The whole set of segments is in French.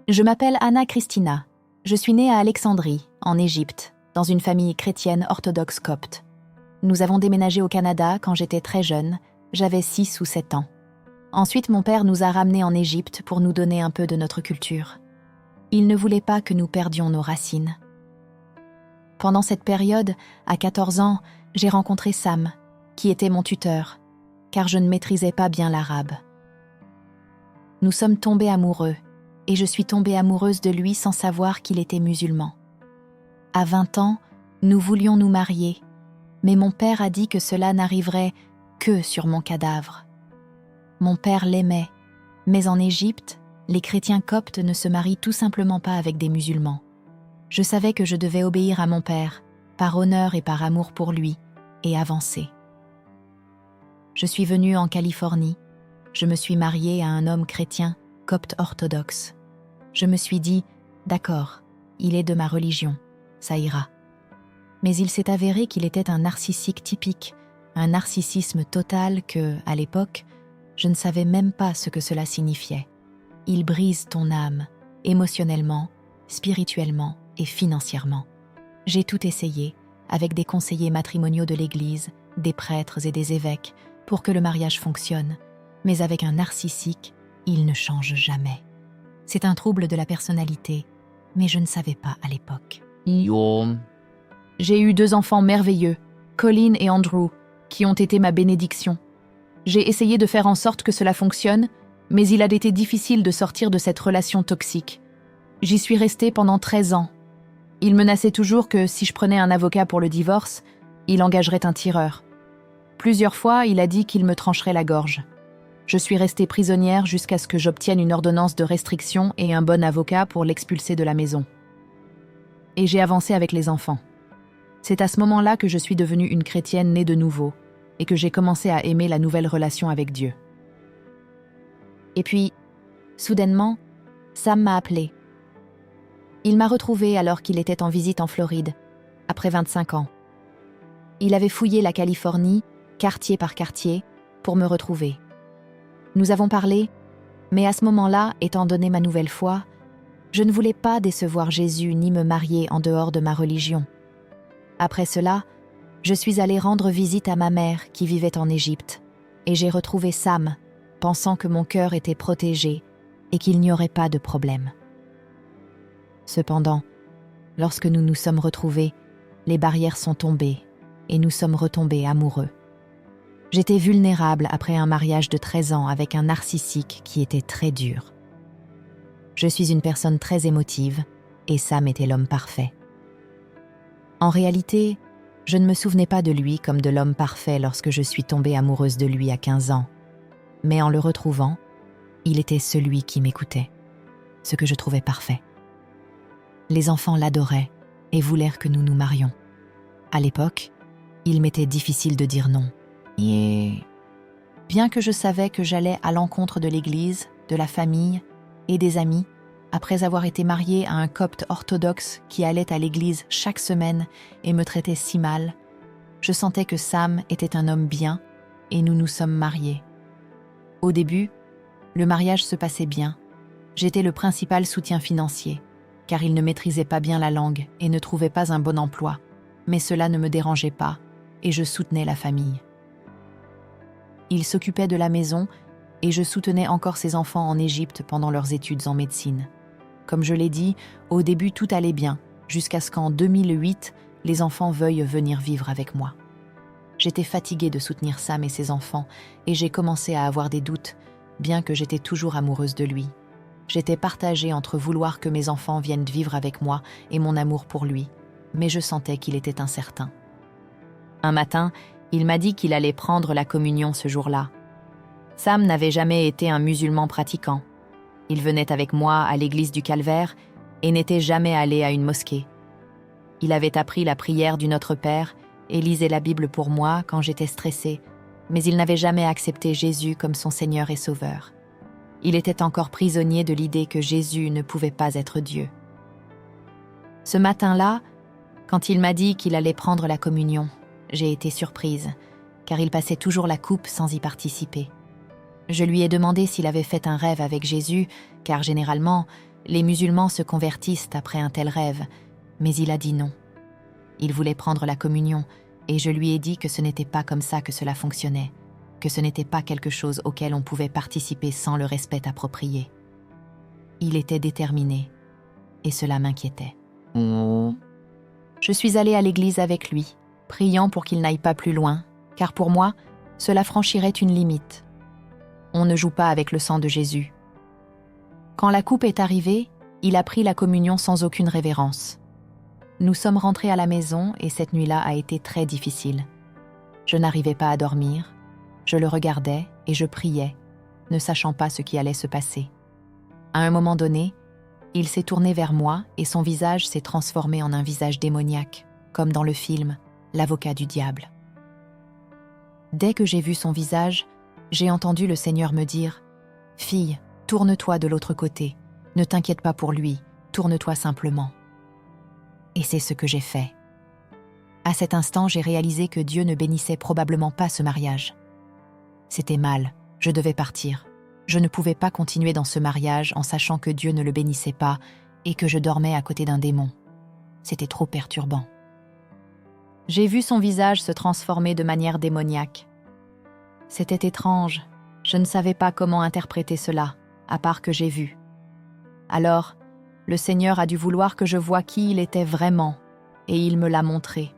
Je m'appelle Anna Christina. Je suis née à Alexandrie, en Égypte, dans une famille chrétienne orthodoxe copte. Nous avons déménagé au Canada quand j'étais très jeune, j'avais 6 ou 7 ans. Ensuite, mon père nous a ramenés en Égypte pour nous donner un peu de notre culture. Il ne voulait pas que nous perdions nos racines. Pendant cette période, à 14 ans, j'ai rencontré Sam, qui était mon tuteur, car je ne maîtrisais pas bien l'arabe. Nous sommes tombés amoureux, et je suis tombée amoureuse de lui sans savoir qu'il était musulman. À 20 ans, nous voulions nous marier, mais mon père a dit que cela n'arriverait que sur mon cadavre. Mon père l'aimait, mais en Égypte, les chrétiens coptes ne se marient tout simplement pas avec des musulmans. Je savais que je devais obéir à mon père, par honneur et par amour pour lui, et avancer. Je suis venue en Californie. Je me suis mariée à un homme chrétien, copte orthodoxe. Je me suis dit, d'accord, il est de ma religion, ça ira. Mais il s'est avéré qu'il était un narcissique typique, un narcissisme total que, à l'époque, je ne savais même pas ce que cela signifiait. Il brise ton âme, émotionnellement, spirituellement et financièrement. J'ai tout essayé, avec des conseillers matrimoniaux de l'Église, des prêtres et des évêques, pour que le mariage fonctionne. Mais avec un narcissique, il ne change jamais. C'est un trouble de la personnalité, mais je ne savais pas à l'époque. J'ai eu 2 enfants merveilleux, Colin et Andrew, qui ont été ma bénédiction. J'ai essayé de faire en sorte que cela fonctionne, mais il a été difficile de sortir de cette relation toxique. J'y suis restée pendant 13 ans. Il menaçait toujours que si je prenais un avocat pour le divorce, il engagerait un tireur. Plusieurs fois, il a dit qu'il me trancherait la gorge. Je suis restée prisonnière jusqu'à ce que j'obtienne une ordonnance de restriction et un bon avocat pour l'expulser de la maison. Et j'ai avancé avec les enfants. C'est à ce moment-là que je suis devenue une chrétienne née de nouveau et que j'ai commencé à aimer la nouvelle relation avec Dieu. Et puis, soudainement, Sam m'a appelée. Il m'a retrouvée alors qu'il était en visite en Floride, après 25 ans. Il avait fouillé la Californie, quartier par quartier, pour me retrouver. Nous avons parlé, mais à ce moment-là, étant donné ma nouvelle foi, je ne voulais pas décevoir Jésus ni me marier en dehors de ma religion. Après cela, je suis allée rendre visite à ma mère qui vivait en Égypte, et j'ai retrouvé Sam, pensant que mon cœur était protégé et qu'il n'y aurait pas de problème. Cependant, lorsque nous nous sommes retrouvés, les barrières sont tombées et nous sommes retombés amoureux. J'étais vulnérable après un mariage de 13 ans avec un narcissique qui était très dur. Je suis une personne très émotive et Sam était l'homme parfait. En réalité, je ne me souvenais pas de lui comme de l'homme parfait lorsque je suis tombée amoureuse de lui à 15 ans. Mais en le retrouvant, il était celui qui m'écoutait, ce que je trouvais parfait. Les enfants l'adoraient et voulèrent que nous nous marions. À l'époque, il m'était difficile de dire non. Et bien que je savais que j'allais à l'encontre de l'Église, de la famille et des amis, après avoir été mariée à un copte orthodoxe qui allait à l'église chaque semaine et me traitait si mal, je sentais que Sam était un homme bien et nous nous sommes mariés. Au début, le mariage se passait bien. J'étais le principal soutien financier, car il ne maîtrisait pas bien la langue et ne trouvait pas un bon emploi, mais cela ne me dérangeait pas et je soutenais la famille. Il s'occupait de la maison et je soutenais encore ses enfants en Égypte pendant leurs études en médecine. Comme je l'ai dit, au début tout allait bien, jusqu'à ce qu'en 2008, les enfants veuillent venir vivre avec moi. J'étais fatiguée de soutenir Sam et ses enfants et j'ai commencé à avoir des doutes, bien que j'étais toujours amoureuse de lui. J'étais partagée entre vouloir que mes enfants viennent vivre avec moi et mon amour pour lui, mais je sentais qu'il était incertain. Un matin, il m'a dit qu'il allait prendre la communion ce jour-là. Sam n'avait jamais été un musulman pratiquant. Il venait avec moi à l'église du Calvaire et n'était jamais allé à une mosquée. Il avait appris la prière du Notre Père et lisait la Bible pour moi quand j'étais stressée, mais il n'avait jamais accepté Jésus comme son Seigneur et Sauveur. Il était encore prisonnier de l'idée que Jésus ne pouvait pas être Dieu. Ce matin-là, quand il m'a dit qu'il allait prendre la communion, j'ai été surprise, car il passait toujours la coupe sans y participer. Je lui ai demandé s'il avait fait un rêve avec Jésus, car généralement, les musulmans se convertissent après un tel rêve, mais il a dit non. Il voulait prendre la communion, et je lui ai dit que ce n'était pas comme ça que cela fonctionnait, que ce n'était pas quelque chose auquel on pouvait participer sans le respect approprié. Il était déterminé, et cela m'inquiétait. Je suis allée à l'église avec lui, priant pour qu'il n'aille pas plus loin, car pour moi, cela franchirait une limite. On ne joue pas avec le sang de Jésus. Quand la coupe est arrivée, il a pris la communion sans aucune révérence. Nous sommes rentrés à la maison et cette nuit-là a été très difficile. Je n'arrivais pas à dormir, je le regardais et je priais, ne sachant pas ce qui allait se passer. À un moment donné, il s'est tourné vers moi et son visage s'est transformé en un visage démoniaque, comme dans le film « L'avocat du diable ». Dès que j'ai vu son visage, j'ai entendu le Seigneur me dire « Fille, tourne-toi de l'autre côté, ne t'inquiète pas pour lui, tourne-toi simplement. » Et c'est ce que j'ai fait. À cet instant, j'ai réalisé que Dieu ne bénissait probablement pas ce mariage. C'était mal, je devais partir. Je ne pouvais pas continuer dans ce mariage en sachant que Dieu ne le bénissait pas et que je dormais à côté d'un démon. C'était trop perturbant. J'ai vu son visage se transformer de manière démoniaque. C'était étrange, je ne savais pas comment interpréter cela, à part que j'ai vu. Alors, le Seigneur a dû vouloir que je voie qui il était vraiment, et il me l'a montré.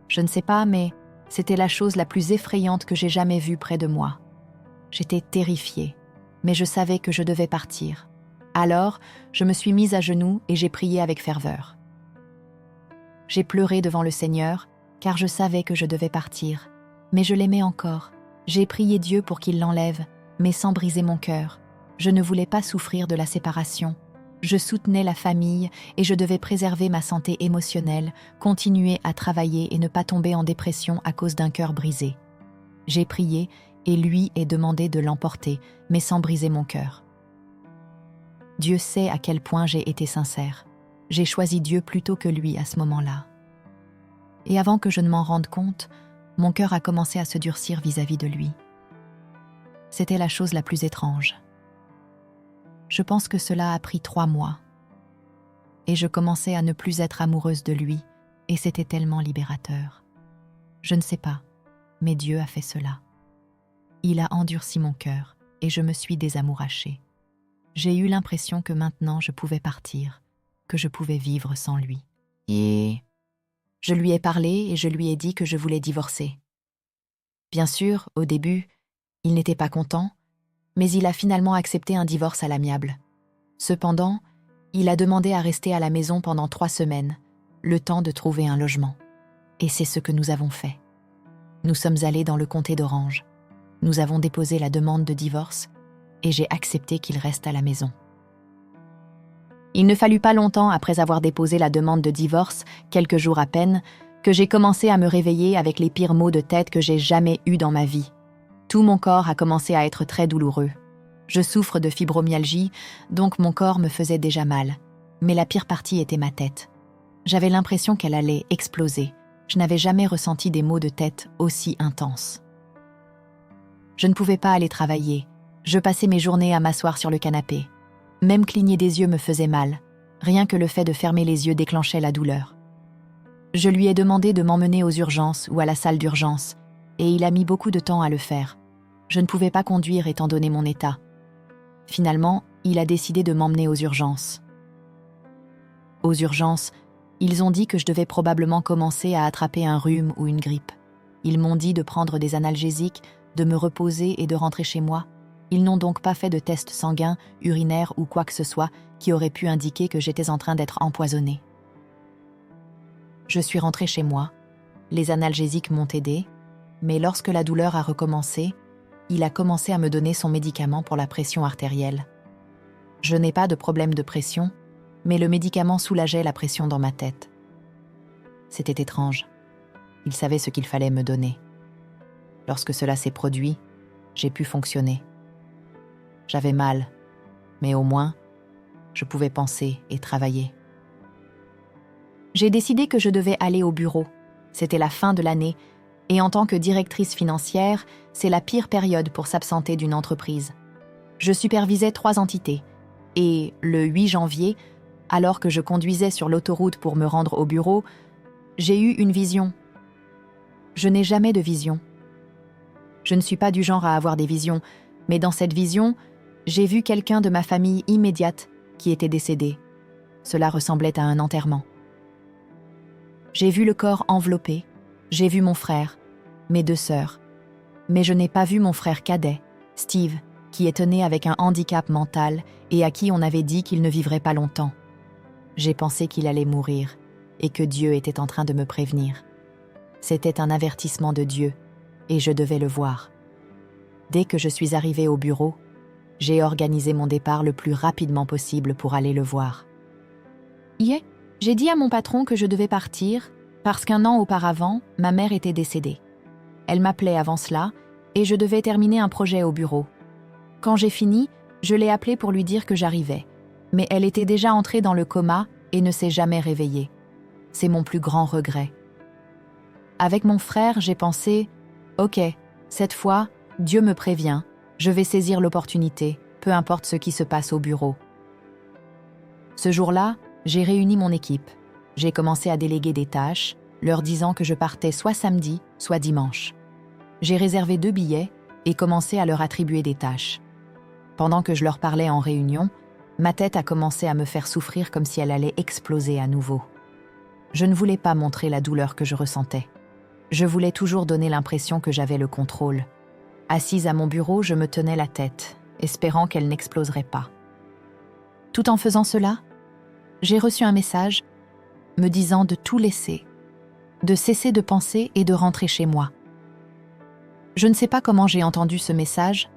Je ne sais pas, mais c'était la chose la plus effrayante que j'ai jamais vue près de moi. J'étais terrifiée, mais je savais que je devais partir. Alors, je me suis mise à genoux et j'ai prié avec ferveur. J'ai pleuré devant le Seigneur, car je savais que je devais partir. Mais je l'aimais encore. J'ai prié Dieu pour qu'il l'enlève, mais sans briser mon cœur. Je ne voulais pas souffrir de la séparation. Je soutenais la famille et je devais préserver ma santé émotionnelle, continuer à travailler et ne pas tomber en dépression à cause d'un cœur brisé. J'ai prié et lui ai demandé de l'emporter, mais sans briser mon cœur. Dieu sait à quel point j'ai été sincère. J'ai choisi Dieu plutôt que lui à ce moment-là. Et avant que je ne m'en rende compte, mon cœur a commencé à se durcir vis-à-vis de lui. C'était la chose la plus étrange. Je pense que cela a pris 3 mois. Et je commençais à ne plus être amoureuse de lui, et c'était tellement libérateur. Je ne sais pas, mais Dieu a fait cela. Il a endurci mon cœur, et je me suis désamourachée. J'ai eu l'impression que maintenant je pouvais partir, que je pouvais vivre sans lui. Et je lui ai parlé et je lui ai dit que je voulais divorcer. Bien sûr, au début, il n'était pas content, mais il a finalement accepté un divorce à l'amiable. Cependant, il a demandé à rester à la maison pendant 3 semaines, le temps de trouver un logement. Et c'est ce que nous avons fait. Nous sommes allés dans le comté d'Orange. Nous avons déposé la demande de divorce et j'ai accepté qu'il reste à la maison. Il ne fallut pas longtemps après avoir déposé la demande de divorce, quelques jours à peine, que j'ai commencé à me réveiller avec les pires maux de tête que j'ai jamais eus dans ma vie. Tout mon corps a commencé à être très douloureux. Je souffre de fibromyalgie, donc mon corps me faisait déjà mal. Mais la pire partie était ma tête. J'avais l'impression qu'elle allait exploser. Je n'avais jamais ressenti des maux de tête aussi intenses. Je ne pouvais pas aller travailler. Je passais mes journées à m'asseoir sur le canapé. Même cligner des yeux me faisait mal. Rien que le fait de fermer les yeux déclenchait la douleur. Je lui ai demandé de m'emmener aux urgences ou à la salle d'urgence, et il a mis beaucoup de temps à le faire. Je ne pouvais pas conduire étant donné mon état. Finalement, il a décidé de m'emmener aux urgences. Aux urgences, ils ont dit que je devais probablement commencer à attraper un rhume ou une grippe. Ils m'ont dit de prendre des analgésiques, de me reposer et de rentrer chez moi. Ils n'ont donc pas fait de tests sanguins, urinaires ou quoi que ce soit qui aurait pu indiquer que j'étais en train d'être empoisonnée. Je suis rentrée chez moi. Les analgésiques m'ont aidée, mais lorsque la douleur a recommencé, il a commencé à me donner son médicament pour la pression artérielle. Je n'ai pas de problème de pression, mais le médicament soulageait la pression dans ma tête. C'était étrange. Il savait ce qu'il fallait me donner. Lorsque cela s'est produit, j'ai pu fonctionner. J'avais mal, mais au moins, je pouvais penser et travailler. J'ai décidé que je devais aller au bureau. C'était la fin de l'année Et en tant que directrice financière, c'est la pire période pour s'absenter d'une entreprise. Je supervisais 3 entités. Et le 8 janvier, alors que je conduisais sur l'autoroute pour me rendre au bureau, j'ai eu une vision. Je n'ai jamais de vision. Je ne suis pas du genre à avoir des visions, mais dans cette vision, j'ai vu quelqu'un de ma famille immédiate qui était décédé. Cela ressemblait à un enterrement. J'ai vu le corps enveloppé, j'ai vu mon frère, mes 2 sœurs, mais je n'ai pas vu mon frère cadet, Steve, qui est né avec un handicap mental et à qui on avait dit qu'il ne vivrait pas longtemps. J'ai pensé qu'il allait mourir et que Dieu était en train de me prévenir. C'était un avertissement de Dieu et je devais le voir. Dès que je suis arrivée au bureau, j'ai organisé mon départ le plus rapidement possible pour aller le voir. J'ai dit à mon patron que je devais partir parce qu'1 an auparavant, ma mère était décédée. Elle m'appelait avant cela et je devais terminer un projet au bureau. Quand j'ai fini, je l'ai appelée pour lui dire que j'arrivais, mais elle était déjà entrée dans le coma et ne s'est jamais réveillée. C'est mon plus grand regret. Avec mon frère, j'ai pensé « Ok, cette fois, Dieu me prévient, je vais saisir l'opportunité, peu importe ce qui se passe au bureau. » Ce jour-là, j'ai réuni mon équipe. J'ai commencé à déléguer des tâches, leur disant que je partais soit samedi, soit dimanche. J'ai réservé 2 billets et commencé à leur attribuer des tâches. Pendant que je leur parlais en réunion, ma tête a commencé à me faire souffrir comme si elle allait exploser à nouveau. Je ne voulais pas montrer la douleur que je ressentais. Je voulais toujours donner l'impression que j'avais le contrôle. Assise à mon bureau, je me tenais la tête, espérant qu'elle n'exploserait pas. Tout en faisant cela, j'ai reçu un message me disant de tout laisser, de cesser de penser et de rentrer chez moi. Je ne sais pas comment j'ai entendu ce message,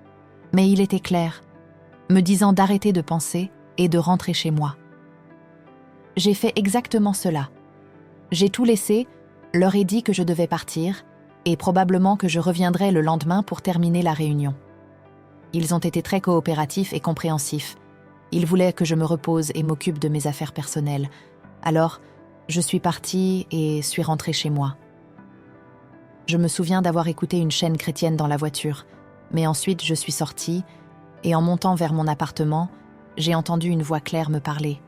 mais il était clair, me disant d'arrêter de penser et de rentrer chez moi. J'ai fait exactement cela. J'ai tout laissé, leur ai dit que je devais partir et probablement que je reviendrais le lendemain pour terminer la réunion. Ils ont été très coopératifs et compréhensifs. Ils voulaient que je me repose et m'occupe de mes affaires personnelles. Alors, je suis partie et suis rentrée chez moi. Je me souviens d'avoir écouté une chaîne chrétienne dans la voiture, mais ensuite je suis sortie et en montant vers mon appartement, j'ai entendu une voix claire me parler.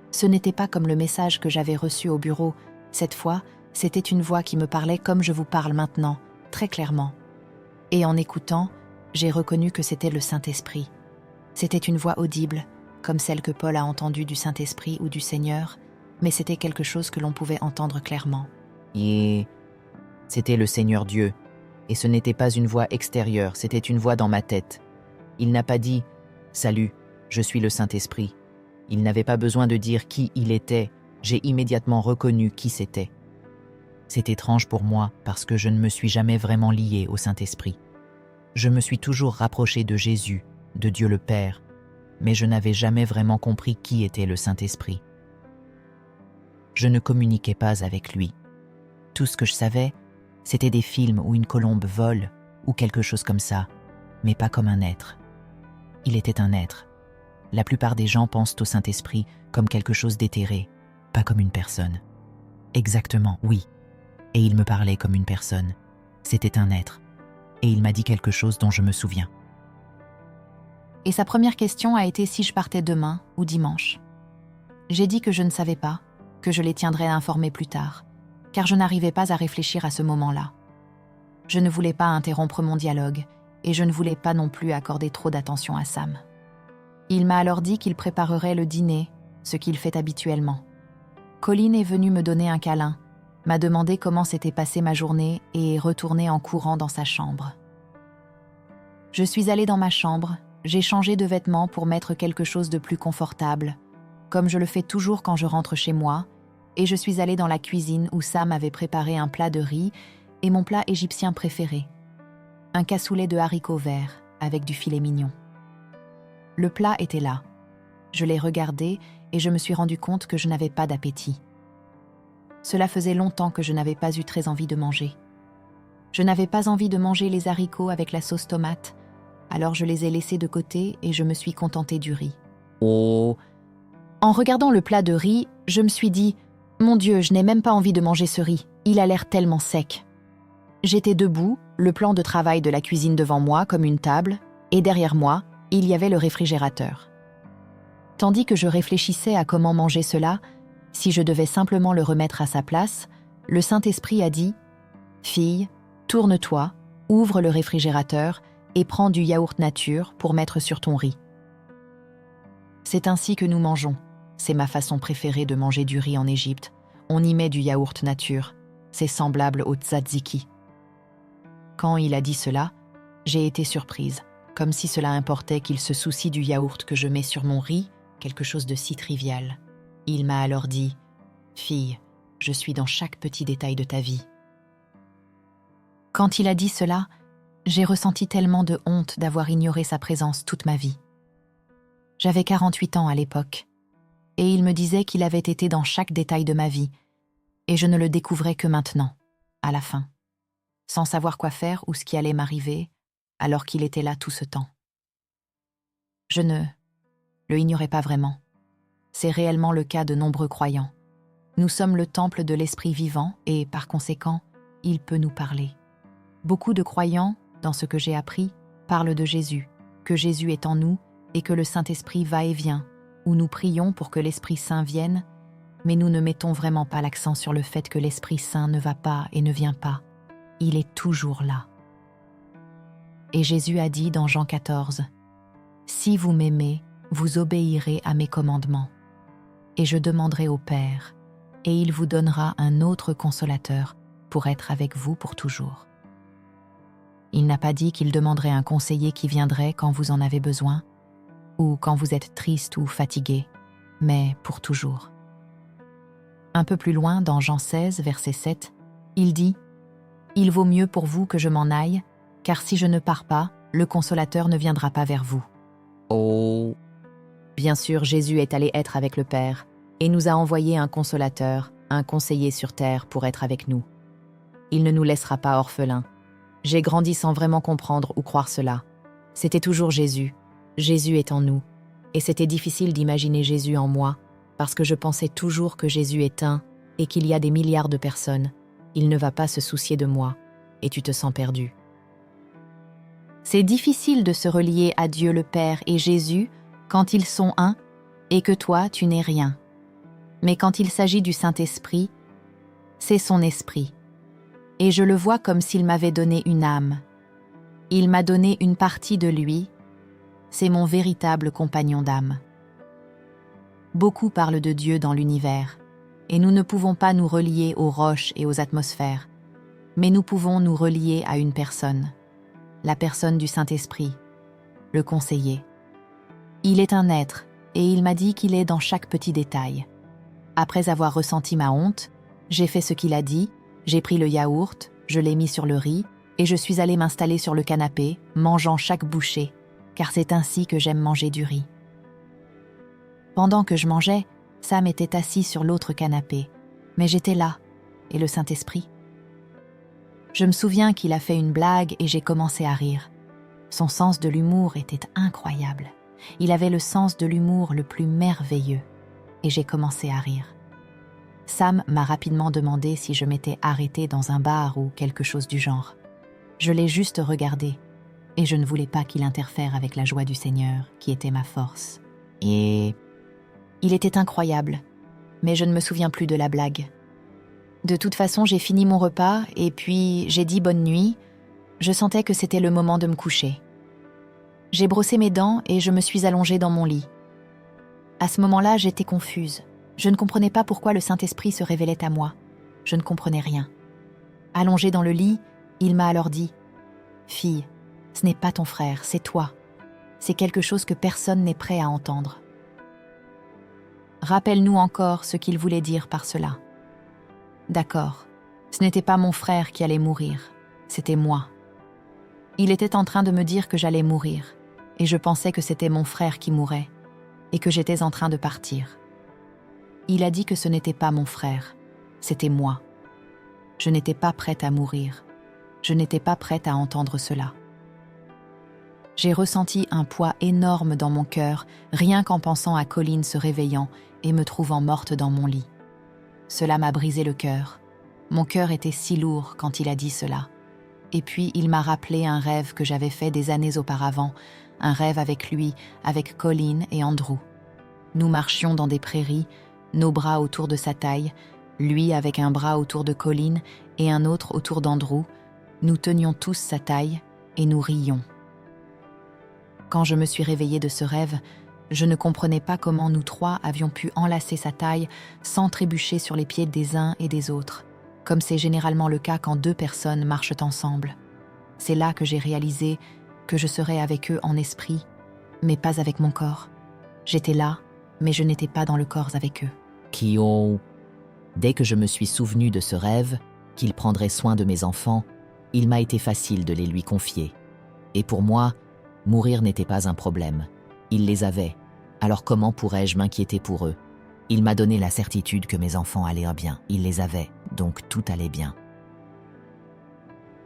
Ce n'était pas comme le message que j'avais reçu au bureau. Cette fois, c'était une voix qui me parlait comme je vous parle maintenant, très clairement. Et en écoutant, j'ai reconnu que c'était le Saint-Esprit. C'était une voix audible, comme celle que Paul a entendue du Saint-Esprit ou du Seigneur, mais c'était quelque chose que l'on pouvait entendre clairement. Et c'était le Seigneur Dieu, et ce n'était pas une voix extérieure, c'était une voix dans ma tête. Il n'a pas dit « Salut, je suis le Saint-Esprit ». Il n'avait pas besoin de dire qui il était, j'ai immédiatement reconnu qui c'était. C'est étrange pour moi parce que je ne me suis jamais vraiment lié au Saint-Esprit. Je me suis toujours rapproché de Jésus, de Dieu le Père, mais je n'avais jamais vraiment compris qui était le Saint-Esprit. Je ne communiquais pas avec lui. Tout ce que je savais, c'était des films où une colombe vole ou quelque chose comme ça, mais pas comme un être. Il était un être. La plupart des gens pensent au Saint-Esprit comme quelque chose d'éthéré, pas comme une personne. Exactement, oui. Et il me parlait comme une personne. C'était un être. Et il m'a dit quelque chose dont je me souviens. Et sa première question a été si je partais demain ou dimanche. J'ai dit que je ne savais pas, que je les tiendrais informés plus tard, car je n'arrivais pas à réfléchir à ce moment-là. Je ne voulais pas interrompre mon dialogue, et je ne voulais pas non plus accorder trop d'attention à Sam. Il m'a alors dit qu'il préparerait le dîner, ce qu'il fait habituellement. Colin est venu me donner un câlin, m'a demandé comment s'était passée ma journée et est retourné en courant dans sa chambre. Je suis allée dans ma chambre, j'ai changé de vêtements pour mettre quelque chose de plus confortable, comme je le fais toujours quand je rentre chez moi, et je suis allée dans la cuisine où Sam avait préparé un plat de riz et mon plat égyptien préféré, un cassoulet de haricots verts avec du filet mignon. Le plat était là. Je l'ai regardé et je me suis rendu compte que je n'avais pas d'appétit. Cela faisait longtemps que je n'avais pas eu très envie de manger. Je n'avais pas envie de manger les haricots avec la sauce tomate, alors je les ai laissés de côté et je me suis contentée du riz. Oh, En regardant le plat de riz, je me suis dit « Mon Dieu, je n'ai même pas envie de manger ce riz, il a l'air tellement sec. » J'étais debout, le plan de travail de la cuisine devant moi comme une table, et derrière moi, il y avait le réfrigérateur. Tandis que je réfléchissais à comment manger cela, si je devais simplement le remettre à sa place, le Saint-Esprit a dit « Fille, tourne-toi, ouvre le réfrigérateur et prends du yaourt nature pour mettre sur ton riz. » C'est ainsi que nous mangeons. C'est ma façon préférée de manger du riz en Égypte. On y met du yaourt nature. C'est semblable au tzatziki. Quand il a dit cela, j'ai été surprise, comme si cela importait qu'il se soucie du yaourt que je mets sur mon riz, quelque chose de si trivial. Il m'a alors dit « Fille, je suis dans chaque petit détail de ta vie. » Quand il a dit cela, j'ai ressenti tellement de honte d'avoir ignoré sa présence toute ma vie. J'avais 48 ans à l'époque, et il me disait qu'il avait été dans chaque détail de ma vie, et je ne le découvrais que maintenant, à la fin, sans savoir quoi faire ou ce qui allait m'arriver, alors qu'il était là tout ce temps. Je ne le ignorais pas vraiment. C'est réellement le cas de nombreux croyants. Nous sommes le temple de l'Esprit vivant et, par conséquent, il peut nous parler. Beaucoup de croyants, dans ce que j'ai appris, parlent de Jésus, que Jésus est en nous et que le Saint-Esprit va et vient, où nous prions pour que l'Esprit Saint vienne, mais nous ne mettons vraiment pas l'accent sur le fait que l'Esprit Saint ne va pas et ne vient pas. Il est toujours là. Et Jésus a dit dans Jean 14, « Si vous m'aimez, vous obéirez à mes commandements. Et je demanderai au Père, et il vous donnera un autre consolateur pour être avec vous pour toujours. » Il n'a pas dit qu'il demanderait un conseiller qui viendrait quand vous en avez besoin, ou quand vous êtes triste ou fatigué, mais pour toujours. Un peu plus loin, dans Jean 16, verset 7, il dit « Il vaut mieux pour vous que je m'en aille, car si je ne pars pas, le consolateur ne viendra pas vers vous. » Oh! Bien sûr, Jésus est allé être avec le Père, et nous a envoyé un consolateur, un conseiller sur terre pour être avec nous. Il ne nous laissera pas orphelins. J'ai grandi sans vraiment comprendre ou croire cela. C'était toujours Jésus. Jésus est en nous. Et c'était difficile d'imaginer Jésus en moi, parce que je pensais toujours que Jésus est un et qu'il y a des milliards de personnes. Il ne va pas se soucier de moi, et tu te sens perdu. C'est difficile de se relier à Dieu le Père et Jésus quand ils sont un et que toi, tu n'es rien. Mais quand il s'agit du Saint-Esprit, c'est son esprit. Et je le vois comme s'il m'avait donné une âme. Il m'a donné une partie de lui. C'est mon véritable compagnon d'âme. Beaucoup parlent de Dieu dans l'univers, et nous ne pouvons pas nous relier aux roches et aux atmosphères, mais nous pouvons nous relier à une personne, la personne du Saint-Esprit, le conseiller. Il est un être, et il m'a dit qu'il est dans chaque petit détail. Après avoir ressenti ma honte, j'ai fait ce qu'il a dit. J'ai pris le yaourt, je l'ai mis sur le riz et je suis allée m'installer sur le canapé, mangeant chaque bouchée, car c'est ainsi que j'aime manger du riz. Pendant que je mangeais, Sam était assis sur l'autre canapé, mais j'étais là, et le Saint-Esprit. Je me souviens qu'il a fait une blague et j'ai commencé à rire. Son sens de l'humour était incroyable. Il avait le sens de l'humour le plus merveilleux, et j'ai commencé à rire. Sam m'a rapidement demandé si je m'étais arrêtée dans un bar ou quelque chose du genre. Je l'ai juste regardé, et je ne voulais pas qu'il interfère avec la joie du Seigneur, qui était ma force. Et il était incroyable, mais je ne me souviens plus de la blague. De toute façon, j'ai fini mon repas, et puis j'ai dit bonne nuit. Je sentais que c'était le moment de me coucher. J'ai brossé mes dents et je me suis allongée dans mon lit. À ce moment-là, j'étais confuse. Je ne comprenais pas pourquoi le Saint-Esprit se révélait à moi. Je ne comprenais rien. Allongé dans le lit, il m'a alors dit « Fille, ce n'est pas ton frère, c'est toi. C'est quelque chose que personne n'est prêt à entendre. » Rappelle-nous encore ce qu'il voulait dire par cela. D'accord, ce n'était pas mon frère qui allait mourir, c'était moi. Il était en train de me dire que j'allais mourir, et je pensais que c'était mon frère qui mourait, et que j'étais en train de partir. Il a dit que ce n'était pas mon frère, c'était moi. Je n'étais pas prête à mourir. Je n'étais pas prête à entendre cela. J'ai ressenti un poids énorme dans mon cœur, rien qu'en pensant à Colline se réveillant et me trouvant morte dans mon lit. Cela m'a brisé le cœur. Mon cœur était si lourd quand il a dit cela. Et puis il m'a rappelé un rêve que j'avais fait des années auparavant, un rêve avec lui, avec Colin et Andrew. Nous marchions dans des prairies, nos bras autour de sa taille, lui avec un bras autour de Colin et un autre autour d'Andrew. Nous tenions tous sa taille et nous rions. Quand je me suis réveillée de ce rêve, je ne comprenais pas comment nous trois avions pu enlacer sa taille sans trébucher sur les pieds des uns et des autres, comme c'est généralement le cas quand deux personnes marchent ensemble. C'est là que j'ai réalisé que je serais avec eux en esprit, mais pas avec mon corps. J'étais là, mais je n'étais pas dans le corps avec eux. Dès que je me suis souvenu de ce rêve, qu'il prendrait soin de mes enfants, il m'a été facile de les lui confier. Et pour moi, mourir n'était pas un problème. Il les avait. Alors comment pourrais-je m'inquiéter pour eux? Il m'a donné la certitude que mes enfants allaient bien. Il les avait, donc tout allait bien.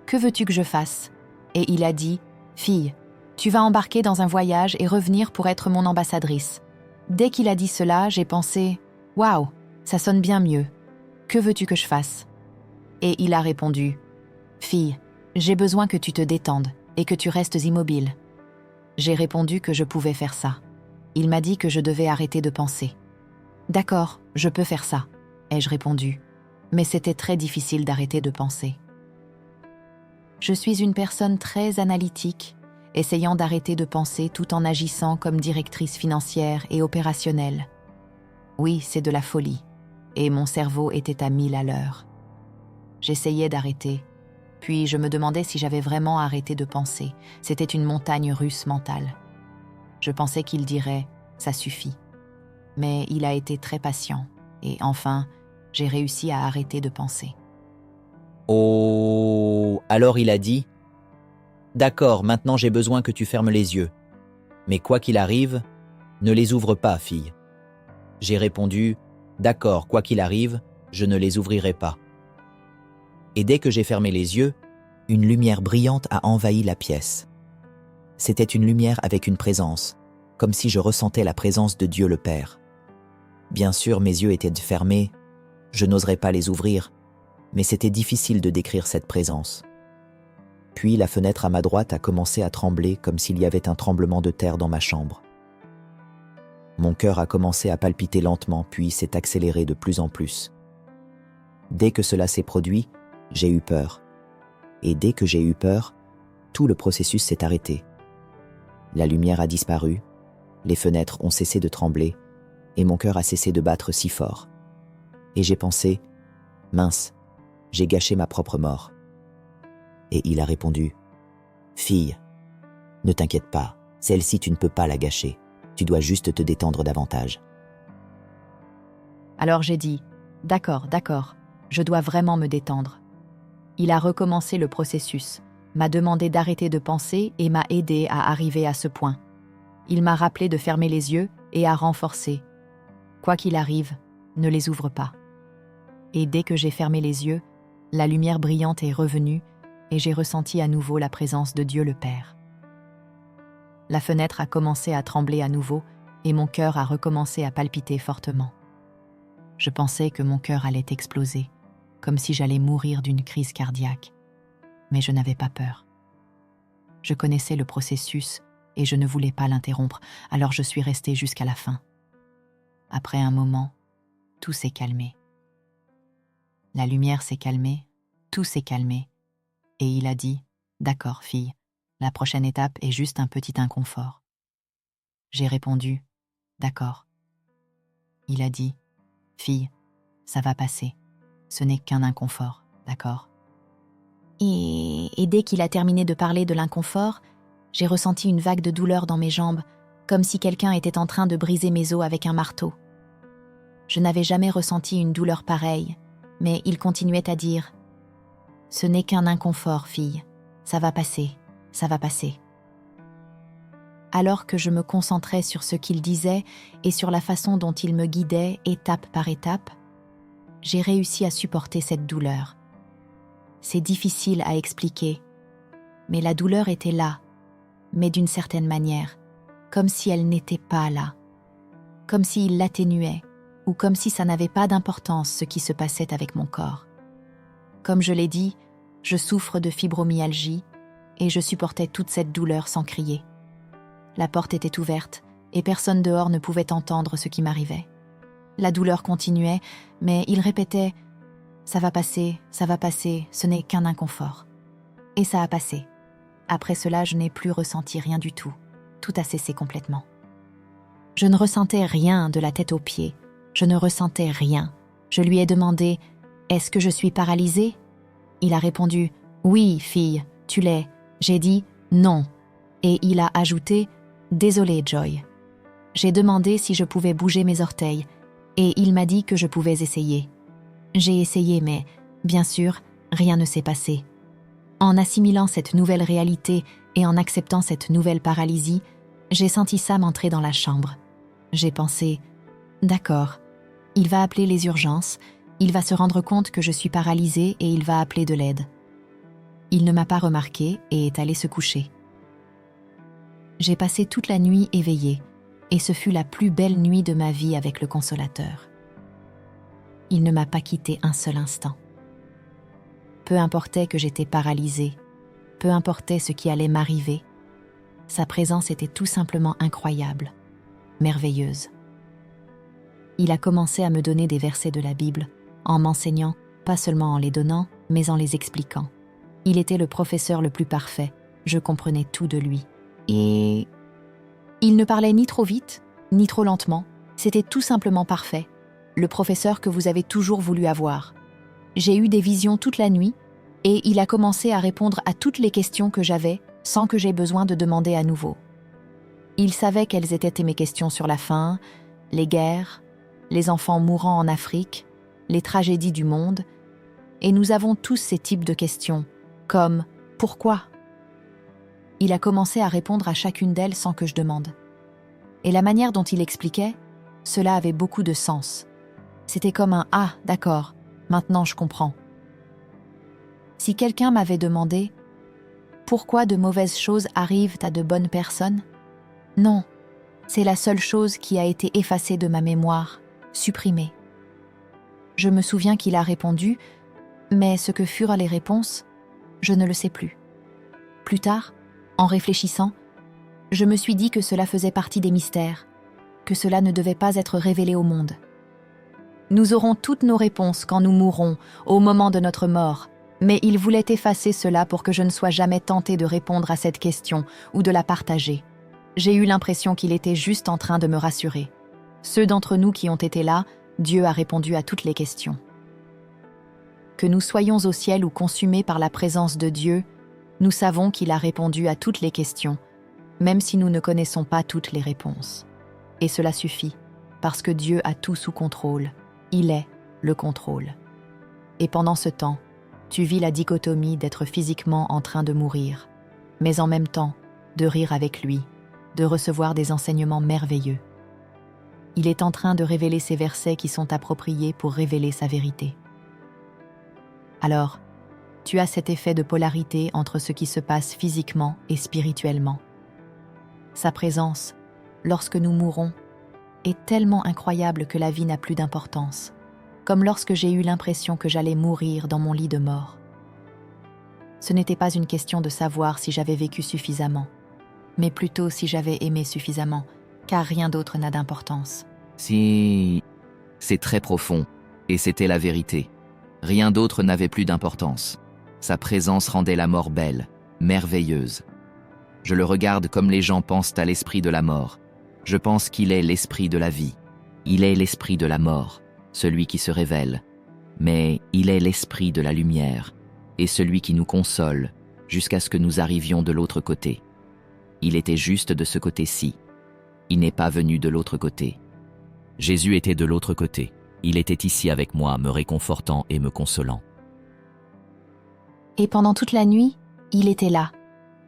Que veux-tu que je fasse? Et il a dit, « Fille, tu vas embarquer dans un voyage et revenir pour être mon ambassadrice. » Dès qu'il a dit cela, j'ai pensé, « Waouh, ça sonne bien mieux. Que veux-tu que je fasse? » Et il a répondu, « Fille, j'ai besoin que tu te détendes et que tu restes immobile. » J'ai répondu que je pouvais faire ça. Il m'a dit que je devais arrêter de penser. « D'accord, je peux faire ça, » ai-je répondu, mais c'était très difficile d'arrêter de penser. Je suis une personne très analytique, essayant d'arrêter de penser tout en agissant comme directrice financière et opérationnelle. Oui, c'est de la folie, et mon cerveau était à 1000 à l'heure. J'essayais d'arrêter, puis je me demandais si j'avais vraiment arrêté de penser. C'était une montagne russe mentale. Je pensais qu'il dirait « ça suffit ». Mais il a été très patient, et enfin, j'ai réussi à arrêter de penser. Oh, alors il a dit « D'accord, maintenant j'ai besoin que tu fermes les yeux. Mais quoi qu'il arrive, ne les ouvre pas, fille. » J'ai répondu « D'accord, quoi qu'il arrive, je ne les ouvrirai pas. » Et dès que j'ai fermé les yeux, une lumière brillante a envahi la pièce. C'était une lumière avec une présence, comme si je ressentais la présence de Dieu le Père. Bien sûr, mes yeux étaient fermés, je n'oserais pas les ouvrir, mais c'était difficile de décrire cette présence. Puis la fenêtre à ma droite a commencé à trembler comme s'il y avait un tremblement de terre dans ma chambre. Mon cœur a commencé à palpiter lentement, puis s'est accéléré de plus en plus. Dès que cela s'est produit, j'ai eu peur. Et dès que j'ai eu peur, tout le processus s'est arrêté. La lumière a disparu, les fenêtres ont cessé de trembler, et mon cœur a cessé de battre si fort. Et j'ai pensé, mince, j'ai gâché ma propre mort. Et il a répondu, fille, ne t'inquiète pas, celle-ci tu ne peux pas la gâcher, tu dois juste te détendre davantage. Alors j'ai dit, d'accord, je dois vraiment me détendre. Il a recommencé le processus, m'a demandé d'arrêter de penser et m'a aidé à arriver à ce point. Il m'a rappelé de fermer les yeux et a renforcé. Quoi qu'il arrive, ne les ouvre pas. Et dès que j'ai fermé les yeux, la lumière brillante est revenue et j'ai ressenti à nouveau la présence de Dieu le Père. La fenêtre a commencé à trembler à nouveau et mon cœur a recommencé à palpiter fortement. Je pensais que mon cœur allait exploser, comme si j'allais mourir d'une crise cardiaque. Mais je n'avais pas peur. Je connaissais le processus et je ne voulais pas l'interrompre, alors je suis restée jusqu'à la fin. Après un moment, tout s'est calmé. La lumière s'est calmée, tout s'est calmé, et il a dit « D'accord, fille, la prochaine étape est juste un petit inconfort. » J'ai répondu « D'accord. » Il a dit « Fille, ça va passer, ce n'est qu'un inconfort, d'accord ?» Et dès qu'il a terminé de parler de l'inconfort, j'ai ressenti une vague de douleur dans mes jambes, comme si quelqu'un était en train de briser mes os avec un marteau. Je n'avais jamais ressenti une douleur pareille, mais il continuait à dire « Ce n'est qu'un inconfort, fille, ça va passer, ça va passer. » Alors que je me concentrais sur ce qu'il disait et sur la façon dont il me guidait étape par étape, j'ai réussi à supporter cette douleur. C'est difficile à expliquer, mais la douleur était là, mais d'une certaine manière, comme si elle n'était pas là, comme s'il l'atténuait, ou comme si ça n'avait pas d'importance ce qui se passait avec mon corps. Comme je l'ai dit, je souffre de fibromyalgie et je supportais toute cette douleur sans crier. La porte était ouverte et personne dehors ne pouvait entendre ce qui m'arrivait. La douleur continuait, mais il répétait « ça va passer, ce n'est qu'un inconfort ». Et ça a passé. Après cela, je n'ai plus ressenti rien du tout. Tout a cessé complètement. Je ne ressentais rien de la tête aux pieds. Je ne ressentais rien. Je lui ai demandé « Est-ce que je suis paralysée ?» Il a répondu « Oui, fille, tu l'es ». J'ai dit « Non ». Et il a ajouté « Désolé, Joy ». J'ai demandé si je pouvais bouger mes orteils et il m'a dit que je pouvais essayer. J'ai essayé, mais bien sûr, rien ne s'est passé. En assimilant cette nouvelle réalité et en acceptant cette nouvelle paralysie, j'ai senti Sam entrer dans la chambre. J'ai pensé « D'accord, il va appeler les urgences, il va se rendre compte que je suis paralysée et il va appeler de l'aide. » Il ne m'a pas remarqué et est allé se coucher. J'ai passé toute la nuit éveillée et ce fut la plus belle nuit de ma vie avec le Consolateur. Il ne m'a pas quitté un seul instant. Peu importait que j'étais paralysée, peu importait ce qui allait m'arriver, sa présence était tout simplement incroyable, merveilleuse. Il a commencé à me donner des versets de la Bible, en m'enseignant, pas seulement en les donnant, mais en les expliquant. Il était le professeur le plus parfait, je comprenais tout de lui. Et il ne parlait ni trop vite, ni trop lentement, c'était tout simplement parfait, le professeur que vous avez toujours voulu avoir. J'ai eu des visions toute la nuit et il a commencé à répondre à toutes les questions que j'avais sans que j'aie besoin de demander à nouveau. Il savait quelles étaient mes questions sur la faim, les guerres, les enfants mourant en Afrique, les tragédies du monde, et nous avons tous ces types de questions, comme « Pourquoi ?» Il a commencé à répondre à chacune d'elles sans que je demande. Et la manière dont il expliquait, cela avait beaucoup de sens. C'était comme un « Ah, d'accord, maintenant je comprends ». Si quelqu'un m'avait demandé « Pourquoi de mauvaises choses arrivent à de bonnes personnes ?» Non, c'est la seule chose qui a été effacée de ma mémoire, supprimée. Je me souviens qu'il a répondu, mais ce que furent les réponses, je ne le sais plus. Plus tard, en réfléchissant, je me suis dit que cela faisait partie des mystères, que cela ne devait pas être révélé au monde. Nous aurons toutes nos réponses quand nous mourrons, au moment de notre mort, mais il voulait effacer cela pour que je ne sois jamais tentée de répondre à cette question ou de la partager. J'ai eu l'impression qu'il était juste en train de me rassurer. Ceux d'entre nous qui ont été là, Dieu a répondu à toutes les questions. Que nous soyons au ciel ou consumés par la présence de Dieu, nous savons qu'il a répondu à toutes les questions, même si nous ne connaissons pas toutes les réponses. Et cela suffit, parce que Dieu a tout sous contrôle. Il est le contrôle. Et pendant ce temps, tu vis la dichotomie d'être physiquement en train de mourir, mais en même temps, de rire avec lui, de recevoir des enseignements merveilleux. Il est en train de révéler ces versets qui sont appropriés pour révéler sa vérité. Alors, tu as cet effet de polarité entre ce qui se passe physiquement et spirituellement. Sa présence, lorsque nous mourons, est tellement incroyable que la vie n'a plus d'importance, comme lorsque j'ai eu l'impression que j'allais mourir dans mon lit de mort. Ce n'était pas une question de savoir si j'avais vécu suffisamment, mais plutôt si j'avais aimé suffisamment, car rien d'autre n'a d'importance. Si... C'est très profond, et c'était la vérité. Rien d'autre n'avait plus d'importance. Sa présence rendait la mort belle, merveilleuse. Je le regarde comme les gens pensent à l'esprit de la mort. Je pense qu'il est l'esprit de la vie. Il est l'esprit de la mort, celui qui se révèle. Mais il est l'esprit de la lumière, et celui qui nous console, jusqu'à ce que nous arrivions de l'autre côté. Il était juste de ce côté-ci. Il n'est pas venu de l'autre côté. Jésus était de l'autre côté. Il était ici avec moi, me réconfortant et me consolant. Et pendant toute la nuit, il était là.